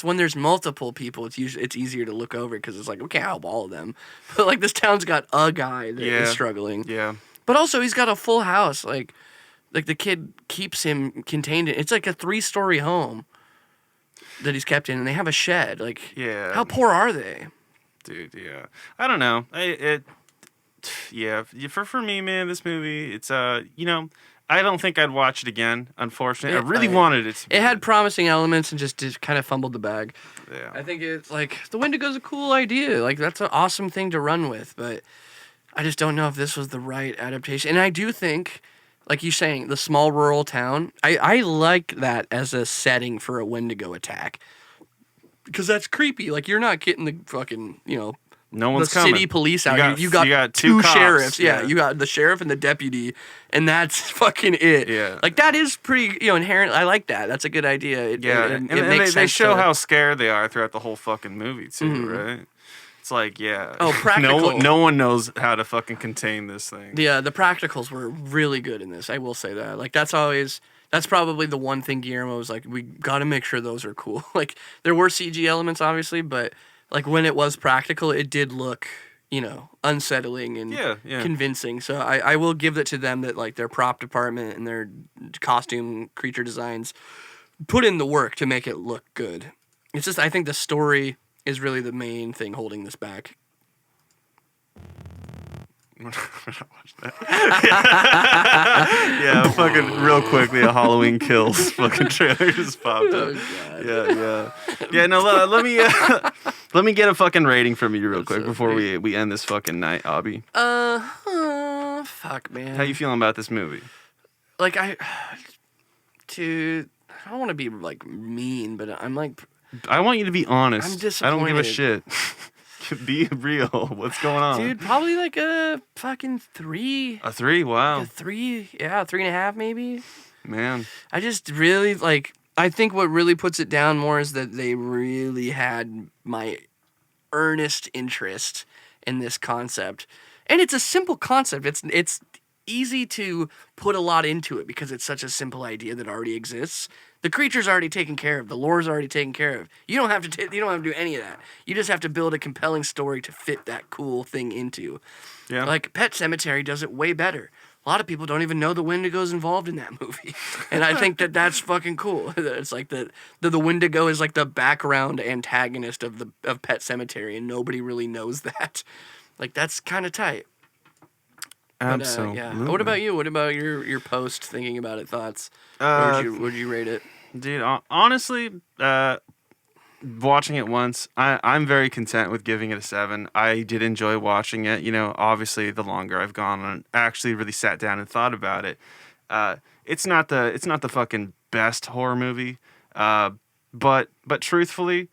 Speaker 3: when there's multiple people, it's easier to look over because it's like we can't help all of them. But like this town's got a guy that is struggling.
Speaker 2: Yeah.
Speaker 3: But also he's got a full house. Like the kid keeps him contained in. It's like a 3-story home that he's kept in, and they have a shed. Like, how poor are they?
Speaker 2: Dude, yeah. I don't know. Yeah, for me, man, this movie, it's, you know, I don't think I'd watch it again, unfortunately. I really wanted it to be.
Speaker 3: It had promising elements and just kind of fumbled the bag.
Speaker 2: Yeah.
Speaker 3: I think it's, like, the Wendigo's a cool idea. Like, that's an awesome thing to run with, but I just don't know if this was the right adaptation. And I do think, like you're saying, the small rural town, I like that as a setting for a Wendigo attack. Because that's creepy. Like, you're not getting the fucking, you know,
Speaker 2: no one's
Speaker 3: the
Speaker 2: coming.
Speaker 3: City police out here. You got 2 sheriffs. Yeah, you got the sheriff and the deputy, and that's fucking it.
Speaker 2: Yeah.
Speaker 3: Like, that is pretty, you know, inherent. I like that. That's a good idea. It makes sense.
Speaker 2: They show how scared they are throughout the whole fucking movie, too, right? It's like,
Speaker 3: practical.
Speaker 2: No one knows how to fucking contain this thing.
Speaker 3: Yeah, the practicals were really good in this. I will say that. Like, that's probably the one thing Guillermo was like, we got to make sure those are cool. Like, there were CG elements, obviously, but like when it was practical, it did look, you know, unsettling and convincing. So I will give it to them that like their prop department and their costume creature designs put in the work to make it look good. It's just, I think the story is really the main thing holding this back.
Speaker 2: We're not watching that. Yeah, fucking real quickly, a Halloween Kills fucking trailer just popped up.
Speaker 3: God.
Speaker 2: Yeah. No, let me get a fucking rating from you real quick before we end this fucking night, Abby.
Speaker 3: Fuck, man.
Speaker 2: How you feeling about this movie?
Speaker 3: Like I don't want to be like mean, but I'm like,
Speaker 2: I want you to be honest.
Speaker 3: I'm disappointed.
Speaker 2: I don't give a shit. Be real. What's going on?
Speaker 3: Dude, probably like a fucking 3.
Speaker 2: A 3? Wow.
Speaker 3: Like a 3, 3.5 maybe.
Speaker 2: Man.
Speaker 3: I just really, like, I think what really puts it down more is that they really had my earnest interest in this concept. And it's a simple concept. It's easy to put a lot into it because it's such a simple idea that already exists. The creature's already taken care of. The lore's already taken care of. You don't have to do any of that. You just have to build a compelling story to fit that cool thing into.
Speaker 2: Yeah.
Speaker 3: Like Pet Sematary does it way better. lot of people don't even know the Wendigo's involved in that movie. And I think that that's fucking cool. It's like the Wendigo is like the background antagonist of Pet Sematary, and nobody really knows that. Like, that's kind of tight.
Speaker 2: Absolutely.
Speaker 3: Yeah. What about you? What about your post, thinking about it, thoughts? Would you rate it?
Speaker 2: Dude, honestly, watching it once, I'm very content with giving it a 7. I did enjoy watching it. You know, obviously, the longer I've gone and actually really sat down and thought about it, it's not the fucking best horror movie. But truthfully,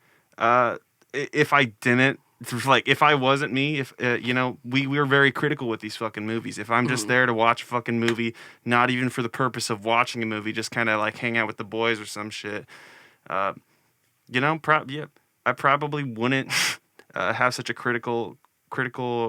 Speaker 2: if I didn't, like, if I wasn't me, if you know, we were very critical with these fucking movies. If I'm just there to watch a fucking movie, not even for the purpose of watching a movie, just kind of like hang out with the boys or some shit, you know, I probably wouldn't have such a critical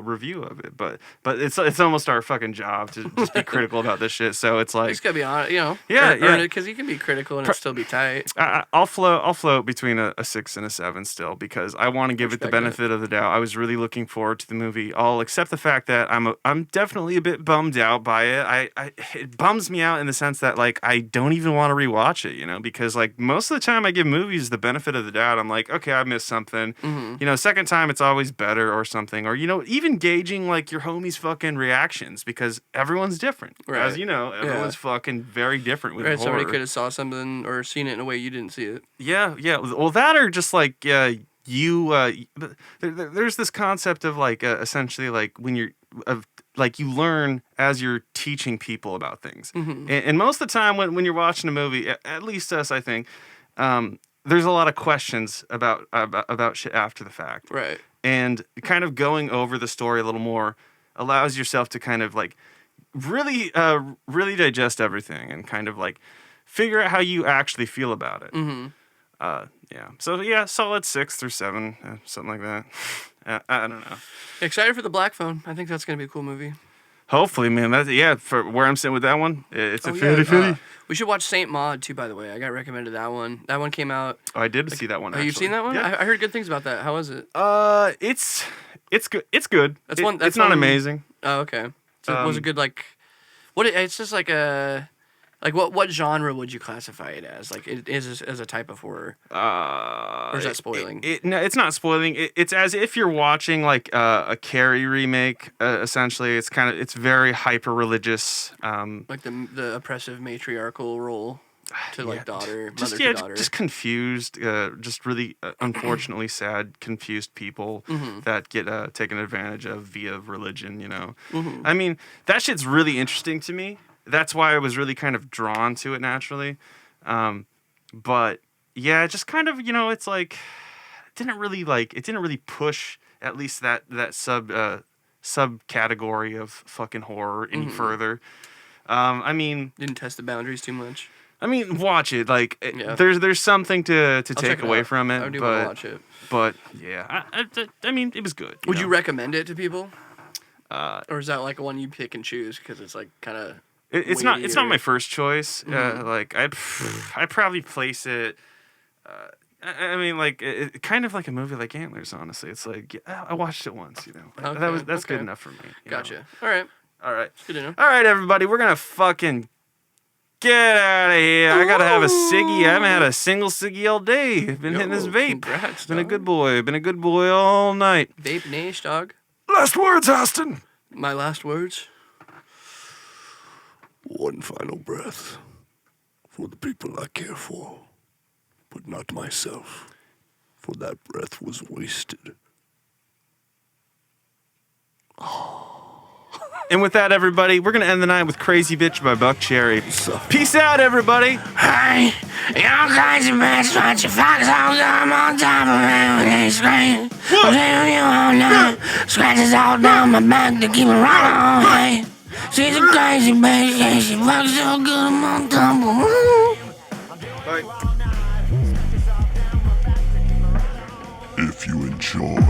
Speaker 2: review of it. But it's almost our fucking job to just be critical about this shit. So it's like,
Speaker 3: It's gotta be honest, you know.
Speaker 2: Yeah.
Speaker 3: Because you can be critical and it still be tight.
Speaker 2: I'll float between a 6 and a 7 still, because I want to give it the benefit of the doubt. I was really looking forward to the movie. I'll accept the fact that I'm definitely a bit bummed out by it. It bums me out in the sense that, like, I don't even want to rewatch it, you know, because, like, most of the time I give movies the benefit of the doubt. I'm like, okay, I missed something. You know, second time it's always better or something, or, you know, even gauging like your homie's fucking reactions, because everyone's different.
Speaker 3: Right.
Speaker 2: As you know, everyone's fucking very different with horror.
Speaker 3: Somebody could have saw something or seen it in a way you didn't see it.
Speaker 2: Yeah. Well, that, or just like there's this concept of like essentially like when you're like you learn as you're teaching people about things, and most of the time when you're watching a movie, at least us, I think, there's a lot of questions about shit after the fact.
Speaker 3: Right.
Speaker 2: And kind of going over the story a little more allows yourself to kind of like really digest everything and kind of like figure out how you actually feel about it. Yeah. So yeah, solid 6 through 7, something like that. I don't know.
Speaker 3: Excited for the Black Phone. I think that's gonna be a cool movie.
Speaker 2: Hopefully, man. For where I'm sitting with that one, it's a 50-50.
Speaker 3: We should watch Saint Maud too, by the way. I got recommended that one. That one came out.
Speaker 2: Oh, I did see that one.
Speaker 3: Oh, you've seen that one?
Speaker 2: Yeah.
Speaker 3: I heard good things about that. How was it?
Speaker 2: It's good. It's good. It's not amazing.
Speaker 3: Oh, okay. So was it good? Like, it's just like a. Like, what genre would you classify it as? Like, it is as a type of horror? Or is that spoiling?
Speaker 2: No, it's not spoiling. It's as if you're watching, like, a Carrie remake, essentially. It's very hyper-religious.
Speaker 3: Like the oppressive matriarchal role to, like, mother to daughter.
Speaker 2: Just confused, just really, unfortunately sad, confused people that get taken advantage of via religion, you know? I mean, that shit's really interesting to me. That's why I was really kind of drawn to it naturally. But yeah, just kind of, you know, it's like, it didn't really push at least that subcategory of fucking horror any further. I mean,
Speaker 3: didn't test the boundaries too much.
Speaker 2: I mean, watch it. Like, there's something to take away from it.
Speaker 3: I do want to watch it.
Speaker 2: But yeah, I mean, it was good.
Speaker 3: Would you recommend it to people? Or is that like one you pick and choose because it's like kind of...
Speaker 2: It's not my first choice. Like I'd probably place it. I mean, like it kind of like a movie like Antlers. Honestly, it's like I watched it once. You know, that's good enough for me.
Speaker 3: Gotcha.
Speaker 2: All right.
Speaker 3: Good to know.
Speaker 2: All right, everybody, we're gonna fucking get out of here. I gotta have a ciggy. I haven't had a single ciggy all day. I've been hitting this vape.
Speaker 3: Congrats,
Speaker 2: been a good boy. Been a good boy all night.
Speaker 3: Vape Nash, dog.
Speaker 2: Last words, Aston.
Speaker 3: My last words.
Speaker 1: One final breath for the people I care for, but not myself, for that breath was wasted.
Speaker 2: And with that, everybody, we're going to end the night with Crazy Bitch by Buck Cherry. Peace out, everybody.
Speaker 6: Hey, y'all crazy bitch, watch your fox all dumb on top of me when they scream. I'm telling you all night, scratches all down my back to keep it right on. Hey, she's a crazy bitch, yeah, she fucks so good, I'm on top of her.
Speaker 2: Bye.
Speaker 1: If you enjoyed